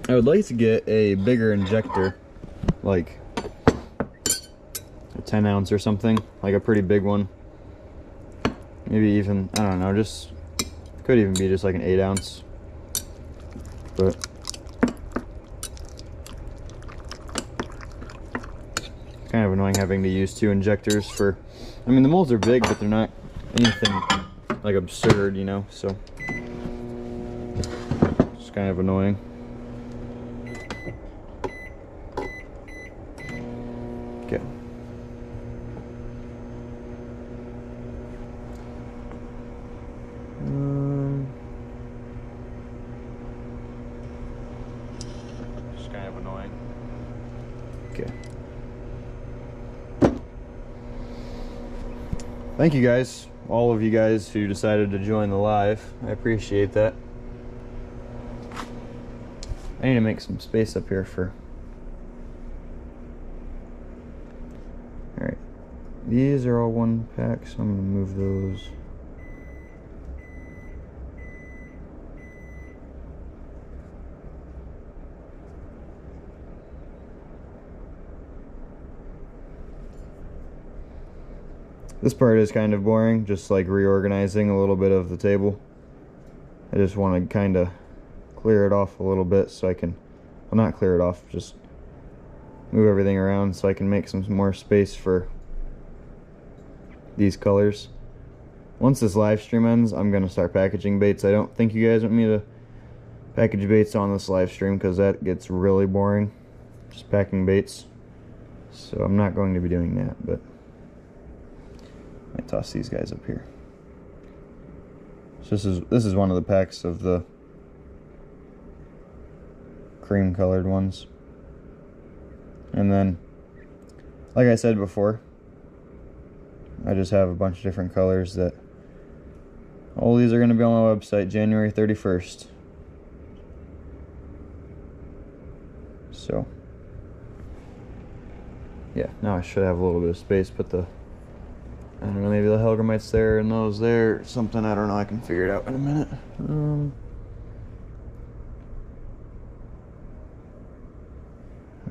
I would like to get a bigger injector, like a 10 ounce or something, like a pretty big one. Maybe even, I don't know, just could even be just like an 8 ounce. But kind of annoying having to use 2 injectors for, I mean the molds are big, but they're not anything like absurd, you know, so it's kind of annoying. Okay. Just kind of annoying. Okay. Thank you guys, all of you guys who decided to join the live. I appreciate that. I need to make some space up here for... Alright. These are all 1 pack, so I'm going to move those. This part is kind of boring, just like reorganizing a little bit of the table. I just want to kind of clear it off a little bit so I can, well, not clear it off, just move everything around so I can make some more space for these colors. Once this live stream ends, I'm going to start packaging baits. I don't think you guys want me to package baits on this live stream because that gets really boring, just packing baits. So I'm not going to be doing that, but I toss these guys up here. So this is one of the packs of the cream colored ones. And then, like I said before, I just have a bunch of different colors that all these are going to be on my website January 31st. So yeah, now I should have a little bit of space. Put the, I don't know, maybe the Helgramite's there and those there, something, I don't know, I can figure it out in a minute.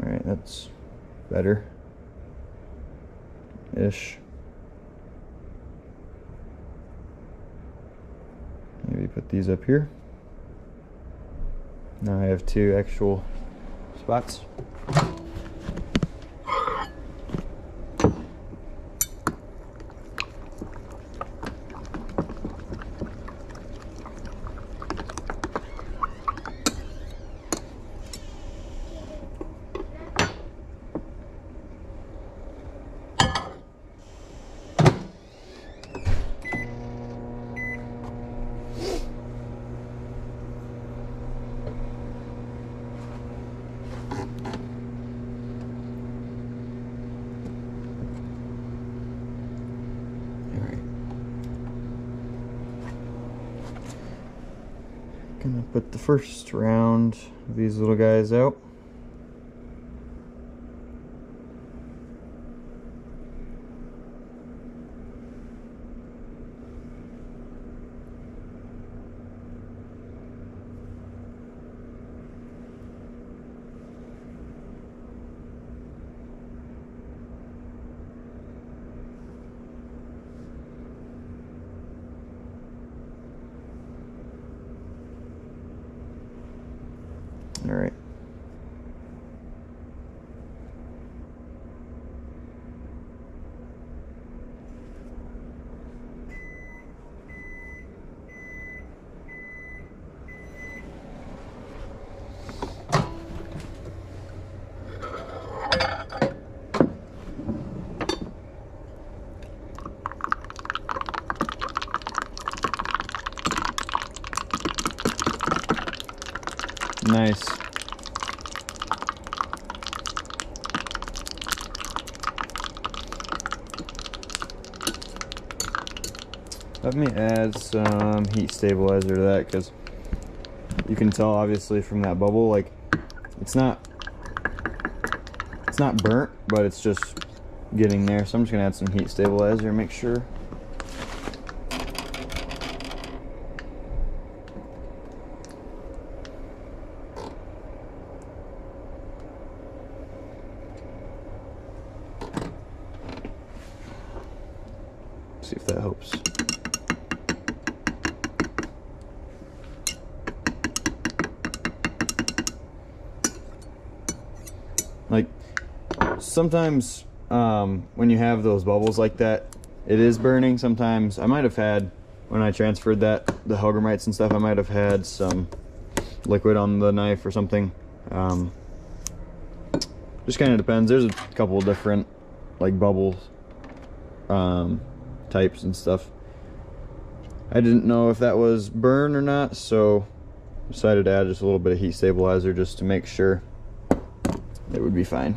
Alright, that's better ish. Maybe put these up here. Now I have 2 actual spots. Gonna put the first round of these little guys out. All right. Nice. Let me add some heat stabilizer to that, because you can tell obviously from that bubble, like it's not burnt, but it's just getting there. So I'm just gonna add some heat stabilizer and make sure. See if that helps. Like sometimes when you have those bubbles like that, it is burning. Sometimes I might have had, when I transferred that, the Hellgrammites and stuff, I might have had some liquid on the knife or something. Just kind of depends. There's a couple of different like bubbles types and stuff. I didn't know if that was burn or not, so decided to add just a little bit of heat stabilizer just to make sure it would be fine.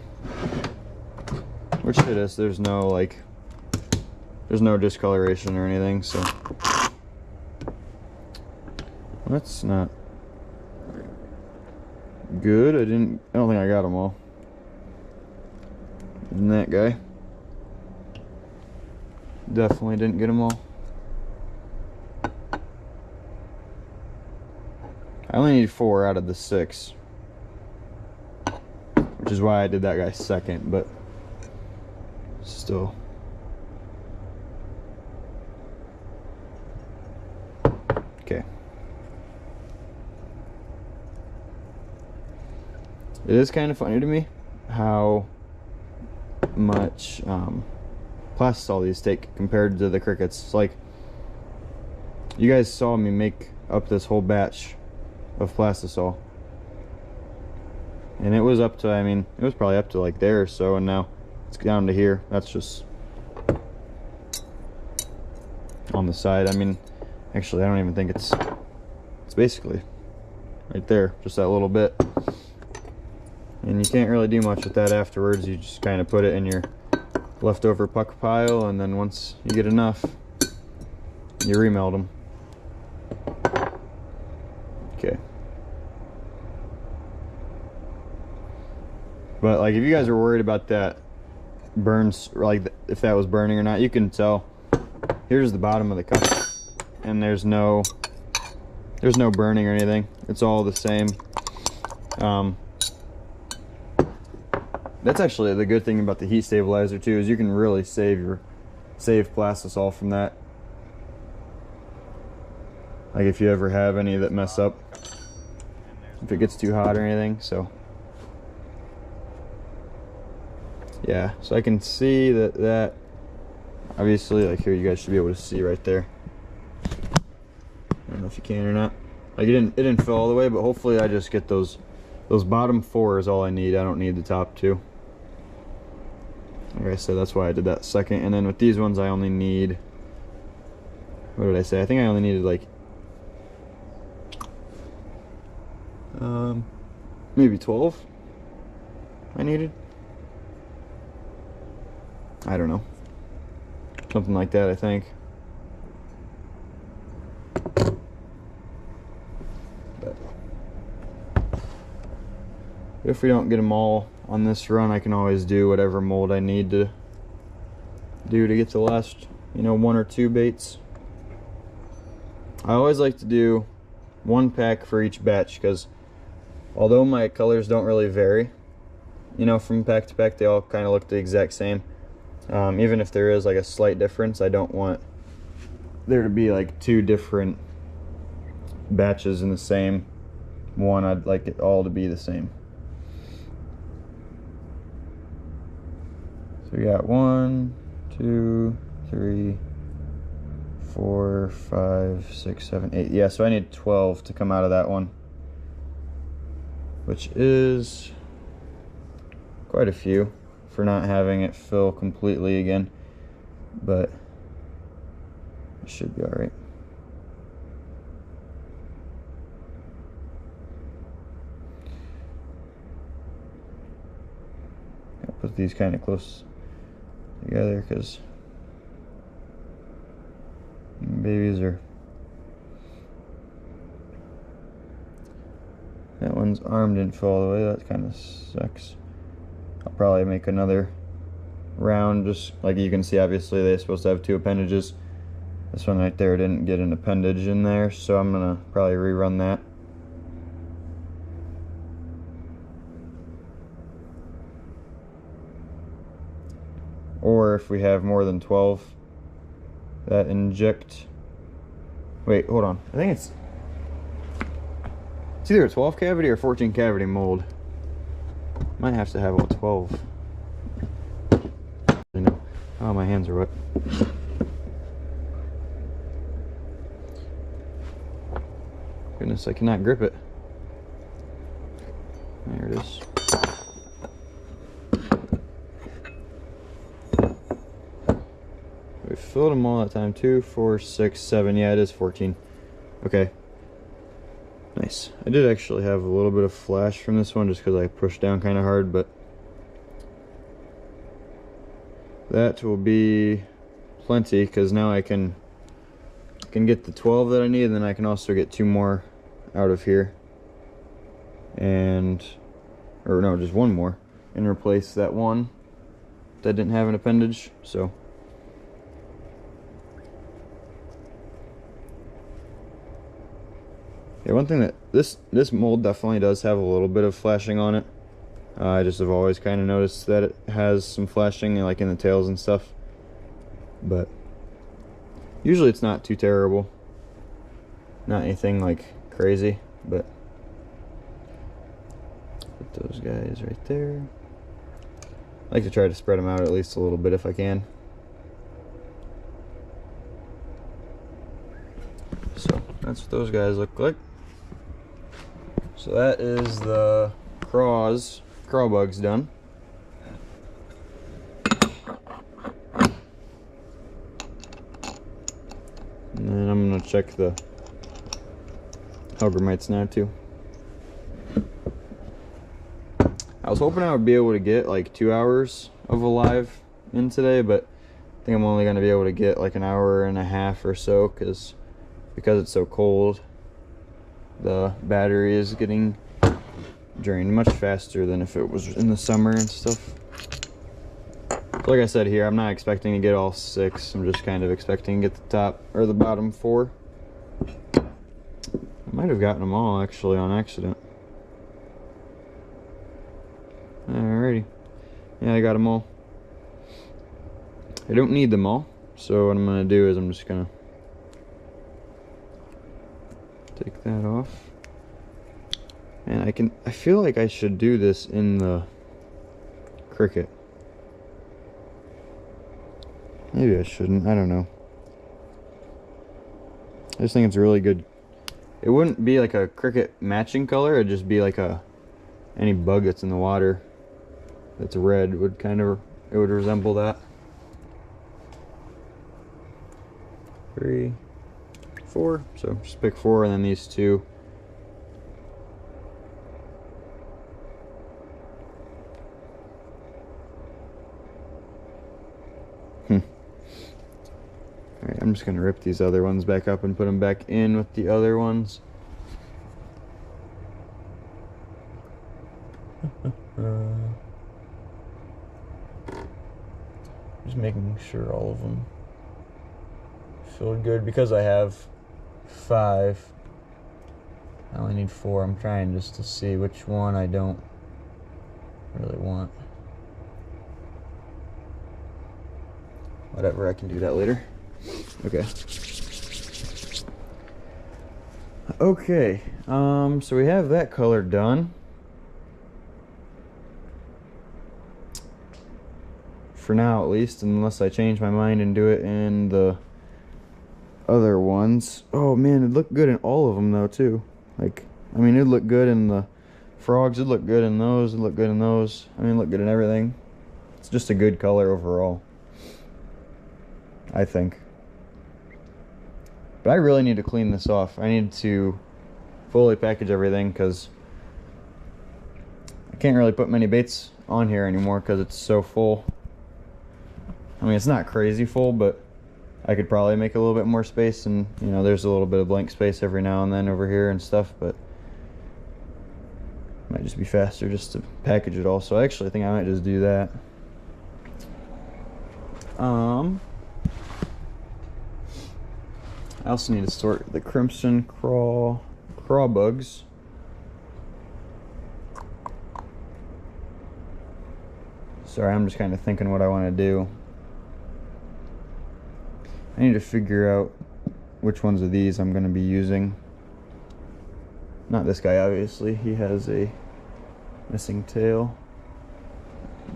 Which it is. There's no discoloration or anything, so that's not good. I don't think I got them all. And that guy definitely didn't get them all. I only need 4 out of the 6, which is why I did that guy second, but still. Okay. It is kind of funny to me how much plastisol these take compared to the crickets. It's like, you guys saw me make up this whole batch of plastisol, and it was up to, I mean, it was probably up to like there or so, and now it's down to here. That's just on the side. I mean, actually I don't even think it's basically right there, just that little bit. And you can't really do much with that afterwards. You just kind of put it in your leftover puck pile, and then once you get enough, you remelt them. Okay. But like, if you guys are worried about that burns, like if that was burning or not, you can tell. Here's the bottom of the cup, and there's no burning or anything. It's all the same. That's actually the good thing about the heat stabilizer too, is you can really save plastisol from that. Like if you ever have any that mess up, if it gets too hot or anything. So yeah, so I can see that obviously, like here, you guys should be able to see right there. I don't know if you can or not. Like it didn't fill all the way, but hopefully I just get those bottom 4 is all I need. I don't need the top 2. Like I said, that's why I did that second. And then with these ones, I only need, what did I say? I think I only needed like maybe 12 I needed. I don't know, something like that, I think. But if we don't get them all on this run, I can always do whatever mold I need to do to get the last, 1 or 2 baits. I always like to do 1 pack for each batch, because although my colors don't really vary, from pack to pack, they all kind of look the exact same. Even if there is like a slight difference, I don't want there to be like 2 different batches in the same one, I'd like it all to be the same. So we got 1, 2, 3, 4, 5, 6, 7, 8. Yeah, so I need 12 to come out of that one, which is quite a few for not having it fill completely again, but it should be all right. I'll put these kind of close together because babies are. That one's arm didn't fall all the way. That kind of sucks. I'll probably make another round, just like you can see. Obviously, they're supposed to have 2 appendages. This one right there didn't get an appendage in there, so I'm gonna probably rerun that. Or if we have more than 12 that inject. Wait, hold on. I think it's either a 12 cavity or 14 cavity mold. Might have to have all 12. Oh, my hands are wet. Goodness, I cannot grip it. There it is. We filled them all that time. 2, 4, 6, 7. Yeah, it is 14. Okay. Nice. I did actually have a little bit of flash from this one just because I pushed down kind of hard, but that will be plenty because now I can get the 12 that I need, and then I can also get 2 more out of here, and or no, just 1 more, and replace that one that didn't have an appendage. So yeah, one thing that this mold definitely does have a little bit of flashing on it. I just have always kind of noticed that it has some flashing, like in the tails and stuff, but usually it's not too terrible. Not anything like crazy, but put those guys right there. I like to try to spread them out at least a little bit if I can. So that's what those guys look like. So that is the crawl bugs done. And then I'm gonna check the Hellgrammites now too. I was hoping I would be able to get like 2 hours of alive in today, but I think I'm only gonna be able to get like an hour and a half or so because it's so cold. The battery is getting drained much faster than if it was in the summer and stuff. So like I said here, I'm not expecting to get all 6. I'm just kind of expecting to get the top or the bottom 4. I might have gotten them all actually on accident. Alrighty. Yeah, I got them all. I don't need them all, so what I'm gonna do is I'm just gonna take that off. And I feel like I should do this in the Cricut. Maybe I shouldn't, I don't know. I just think it's really good. It wouldn't be like a Cricut matching color, it'd just be like any bug that's in the water that's red would it would resemble that. 3, 4, so just pick 4 and then these 2. Alright, I'm just gonna rip these other ones back up and put them back in with the other ones. Just making sure all of them feel good because I have 5. I only need 4. I'm trying just to see which one I don't really want. Whatever, I can do that later. Okay. Okay, so we have that color done. For now, at least, unless I change my mind and do it in the other ones. Oh man, it looked good in all of them though too. Like, I mean, it'd look good in the frogs, it'd look good in those, it'd look good in those. I mean, it'd look good in everything. It's just a good color overall, I think. But I really need to clean this off. I need to fully package everything because I can't really put many baits on here anymore because it's so full. I mean, it's not crazy full, but I could probably make a little bit more space, and you know, there's a little bit of blank space every now and then over here and stuff, but it might just be faster just to package it all. So I actually think I might just do that. I also need to sort the crimson craw bugs. Sorry, I'm just kind of thinking what I want to do. I need to figure out which ones of these I'm going to be using. Not this guy, obviously. He has a missing tail.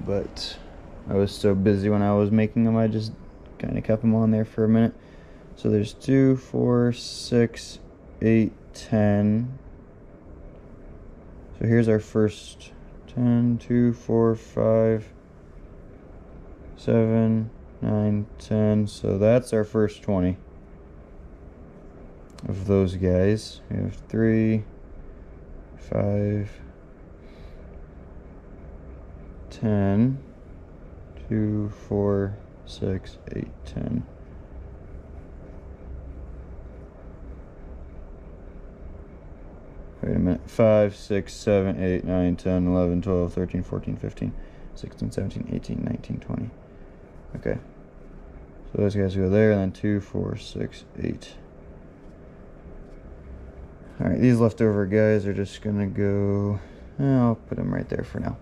But I was so busy when I was making them, I just kind of kept them on there for a minute. So there's 2, 4, 6, 8, 10. So here's our first 10, 2, 4, 5, 7, 9, 10. So that's our first 20 of those guys. We have 3, 5, 10, 2, 4, 6, 8, 10. Wait a minute. 5, 6, 7, 8, 9, 10, 11, 12, 13, 14, 15, 16, 17, 18, 19, 20. Okay. So those guys go there, and then 2, 4, 6, 8. Alright, these leftover guys are just gonna go... I'll put them right there for now.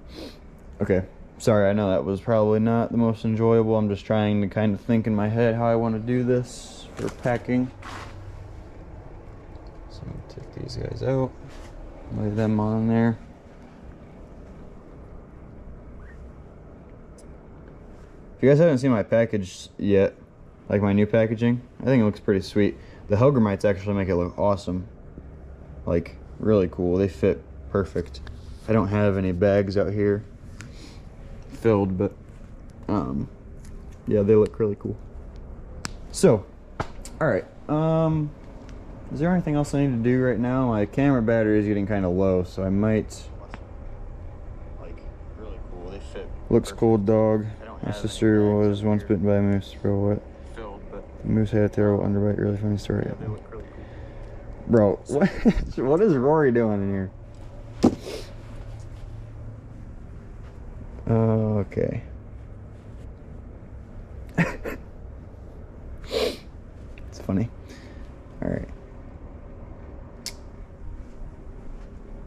Okay. Sorry, I know that was probably not the most enjoyable. I'm just trying to kind of think in my head how I want to do this for packing. So I'm going to take these guys out, lay them on there. If you guys haven't seen my package yet, like my new packaging, I think it looks pretty sweet. The Hellgrammites actually make it look awesome. Like, really cool. They fit perfect. I don't have any bags out here filled, but yeah, they look really cool. So, alright, is there anything else I need to do right now? My camera battery is getting kind of low, so I might... Like, really cool. They fit. Looks cool, dog. My sister was once bitten by a moose. Bro, what? Filled, but the moose had a terrible underbite. Really funny story. Yeah, they look really cool. Bro, what is Rory doing in here? Okay. It's funny. Alright.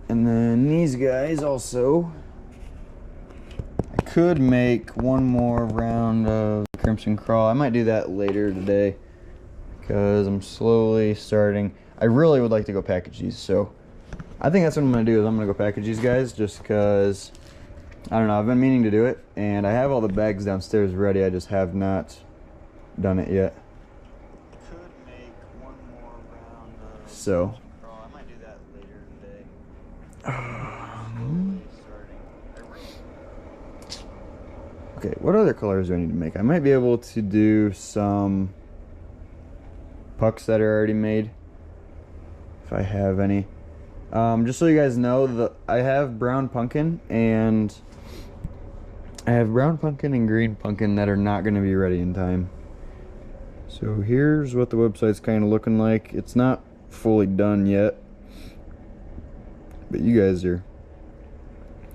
And then these guys also. I could make one more round of Crimson Crawl. I might do that later today because I'm slowly starting. I really would like to go package these, so I think that's what I'm going to do is I'm going to go package these guys just because, I don't know, I've been meaning to do it, and I have all the bags downstairs ready. I just have not done it yet. Could make one more round of so I might do that later today. Okay, what other colors do I need to make? I might be able to do some pucks that are already made, if I have any. Just so you guys know, I have brown pumpkin and green pumpkin that are not going to be ready in time. So here's what the website's kind of looking like. It's not fully done yet, but you guys are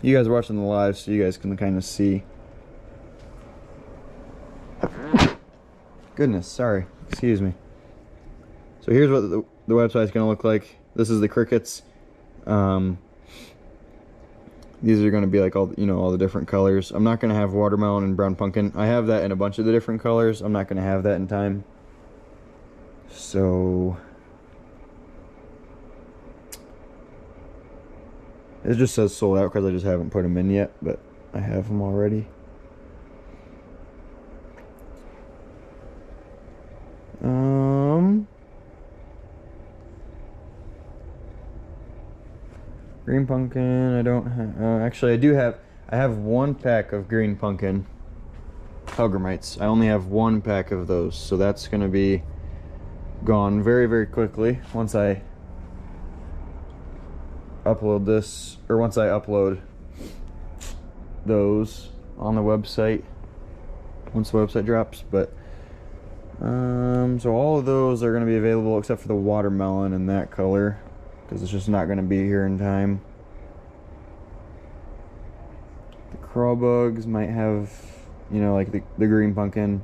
watching the live, so you guys can kind of see. Goodness, sorry, excuse me. So here's what the website's going to look like. This is the crickets. These are going to be like all the different colors. I'm not going to have watermelon and brown pumpkin. I have that in a bunch of the different colors. I'm not going to have that in time. So It just says sold out because I just haven't put them in yet, but I have them already. Green pumpkin, I don't have, actually I have one pack of green pumpkin Pilgramites. I only have one pack of those, so that's gonna be gone very, very quickly once I upload this, or once I upload those on the website, once the website drops. But so all of those are going to be available except for the watermelon in that color, because it's just not going to be here in time. The crawl bugs might have, you know, like the green pumpkin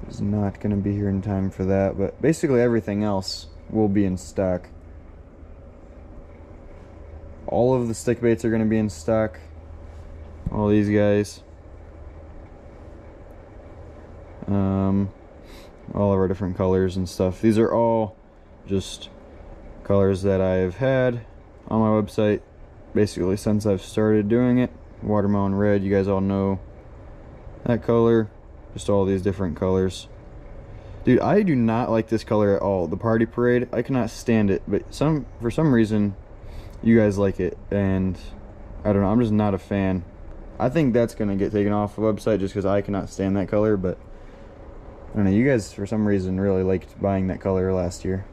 is not going to be here in time for that, but basically everything else will be in stock. All of the stick baits are going to be in stock. All these guys. All of our different colors and stuff. These are all just colors that I've had on my website basically since I've started doing it. Watermelon red, you guys all know that color. Just all these different colors. Dude, I do not like this color at all. The Party Parade, I cannot stand it, but for some reason you guys like it, and I don't know, I'm just not a fan. I think that's gonna get taken off the website just because I cannot stand that color, but I don't know, you guys for some reason really liked buying that color last year.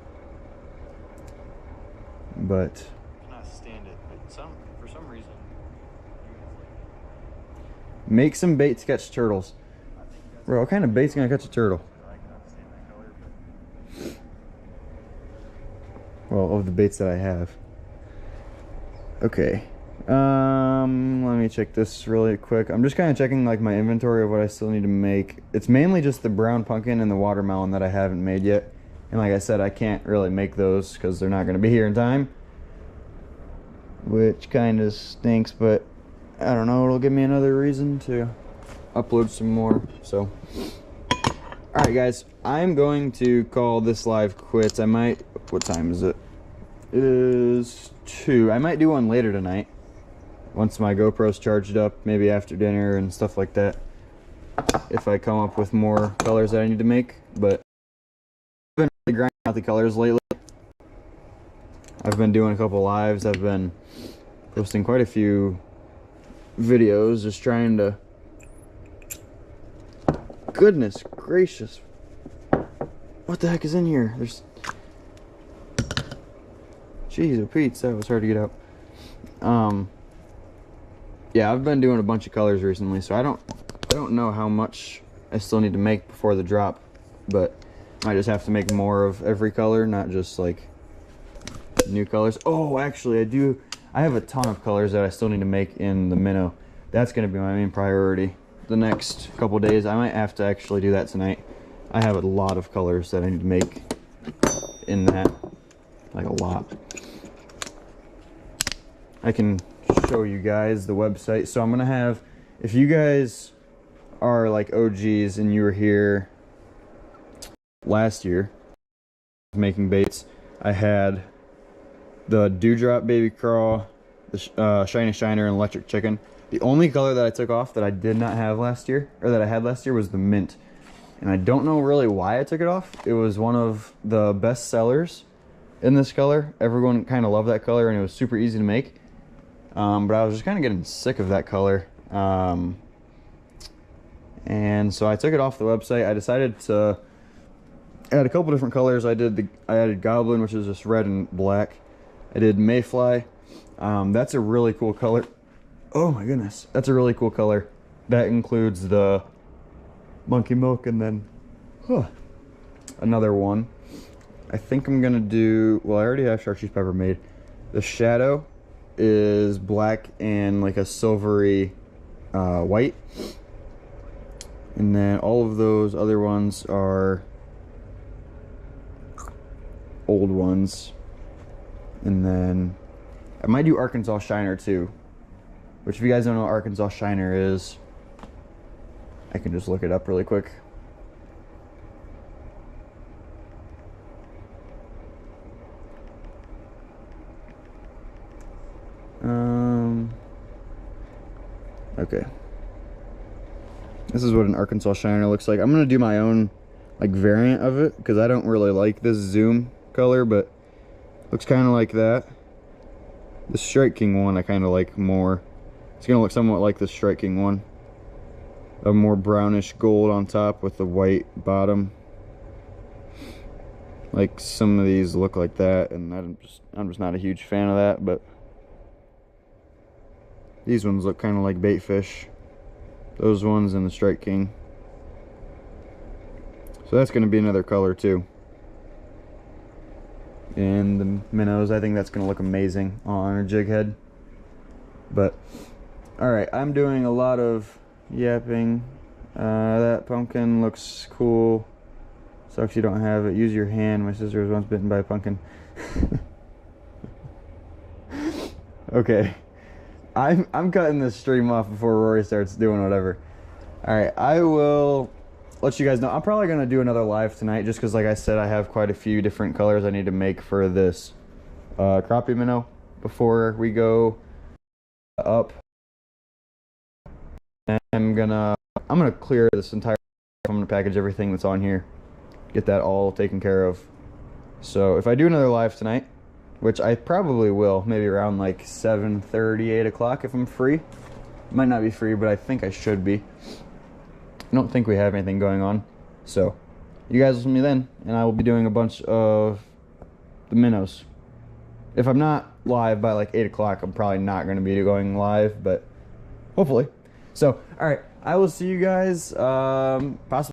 But I cannot stand it, but for some reason you guys like it. Make some bait to catch turtles. Bro, what kind of bait's gonna catch a turtle? I cannot stand that color, but well, of the baits that I have. Okay, let me check this really quick. I'm just kind of checking like my inventory of what I still need to make. It's mainly just the brown pumpkin and the watermelon that I haven't made yet, and like I said, I can't really make those because they're not going to be here in time, which kind of stinks, but I don't know, it'll give me another reason to upload some more. So alright guys, I'm going to call this live quits. What time is it? It is 2. I might do one later tonight once my GoPro's charged up, maybe after dinner and stuff like that, if I come up with more colors that I need to make. But I've been really grinding out the colors lately. I've been doing a couple lives. I've been posting quite a few videos, just trying to... Goodness gracious, what the heck is in here? There's... Jeez, oh Pete, that was hard to get out. Yeah, I've been doing a bunch of colors recently, so I don't know how much I still need to make before the drop, but I just have to make more of every color, not just like new colors. Oh, actually, I have a ton of colors that I still need to make in the minnow. That's going to be my main priority the next couple days. I might have to actually do that tonight. I have a lot of colors that I need to make in that, like a lot. I can show you guys the website. So I'm gonna have, if you guys are like OGs and you were here last year making baits, I had the Dewdrop Baby Crawl, the Shiny Shiner, and Electric Chicken. The only color that I took off that I did not have last year, or that I had last year, was the Mint. And I don't know really why I took it off. It was one of the best sellers in this color. Everyone kind of loved that color, and it was super easy to make. But I was just kind of getting sick of that color. And so I took it off the website. I decided to add a couple different colors. I added Goblin, which is just red and black. I did Mayfly. That's a really cool color. Oh my goodness, that's a really cool color. That includes the Monkey Milk, and then another one. I think I'm gonna do, well, I already have Chartreuse Pepper made. The Shadow is black and like a silvery white, and then all of those other ones are old ones. And then I might do Arkansas Shiner too, which if you guys don't know what Arkansas Shiner is, I can just look it up really quick. Okay. This is what an Arkansas Shiner looks like. I'm gonna do my own like variant of it because I don't really like this zoom color, but looks kind of like that. The Strike King one I kind of like more. It's gonna look somewhat like the Strike King one. A more brownish gold on top with the white bottom. Like some of these look like that, and I'm just not a huge fan of that, but these ones look kind of like bait fish. Those ones and the Strike King. So that's going to be another color too. And the minnows, I think that's going to look amazing on a jig head. But alright, I'm doing a lot of yapping. That pumpkin looks cool. Sucks you don't have it. Use your hand. My sister was once bitten by a pumpkin. Okay. I'm cutting this stream off before Rory starts doing whatever. Alright, I will let you guys know. I'm probably going to do another live tonight just because, like I said, I have quite a few different colors I need to make for this crappie minnow before we go up. And I'm gonna clear this entire. I'm gonna package everything that's on here, get that all taken care of. So if I do another live tonight, which I probably will, maybe around like 7:30, 8 o'clock if I'm free. Might not be free, but I think I should be. I don't think we have anything going on. So you guys will see me then, and I will be doing a bunch of the minnows. If I'm not live by like 8 o'clock, I'm probably not going to be going live, but hopefully. So, alright, I will see you guys possibly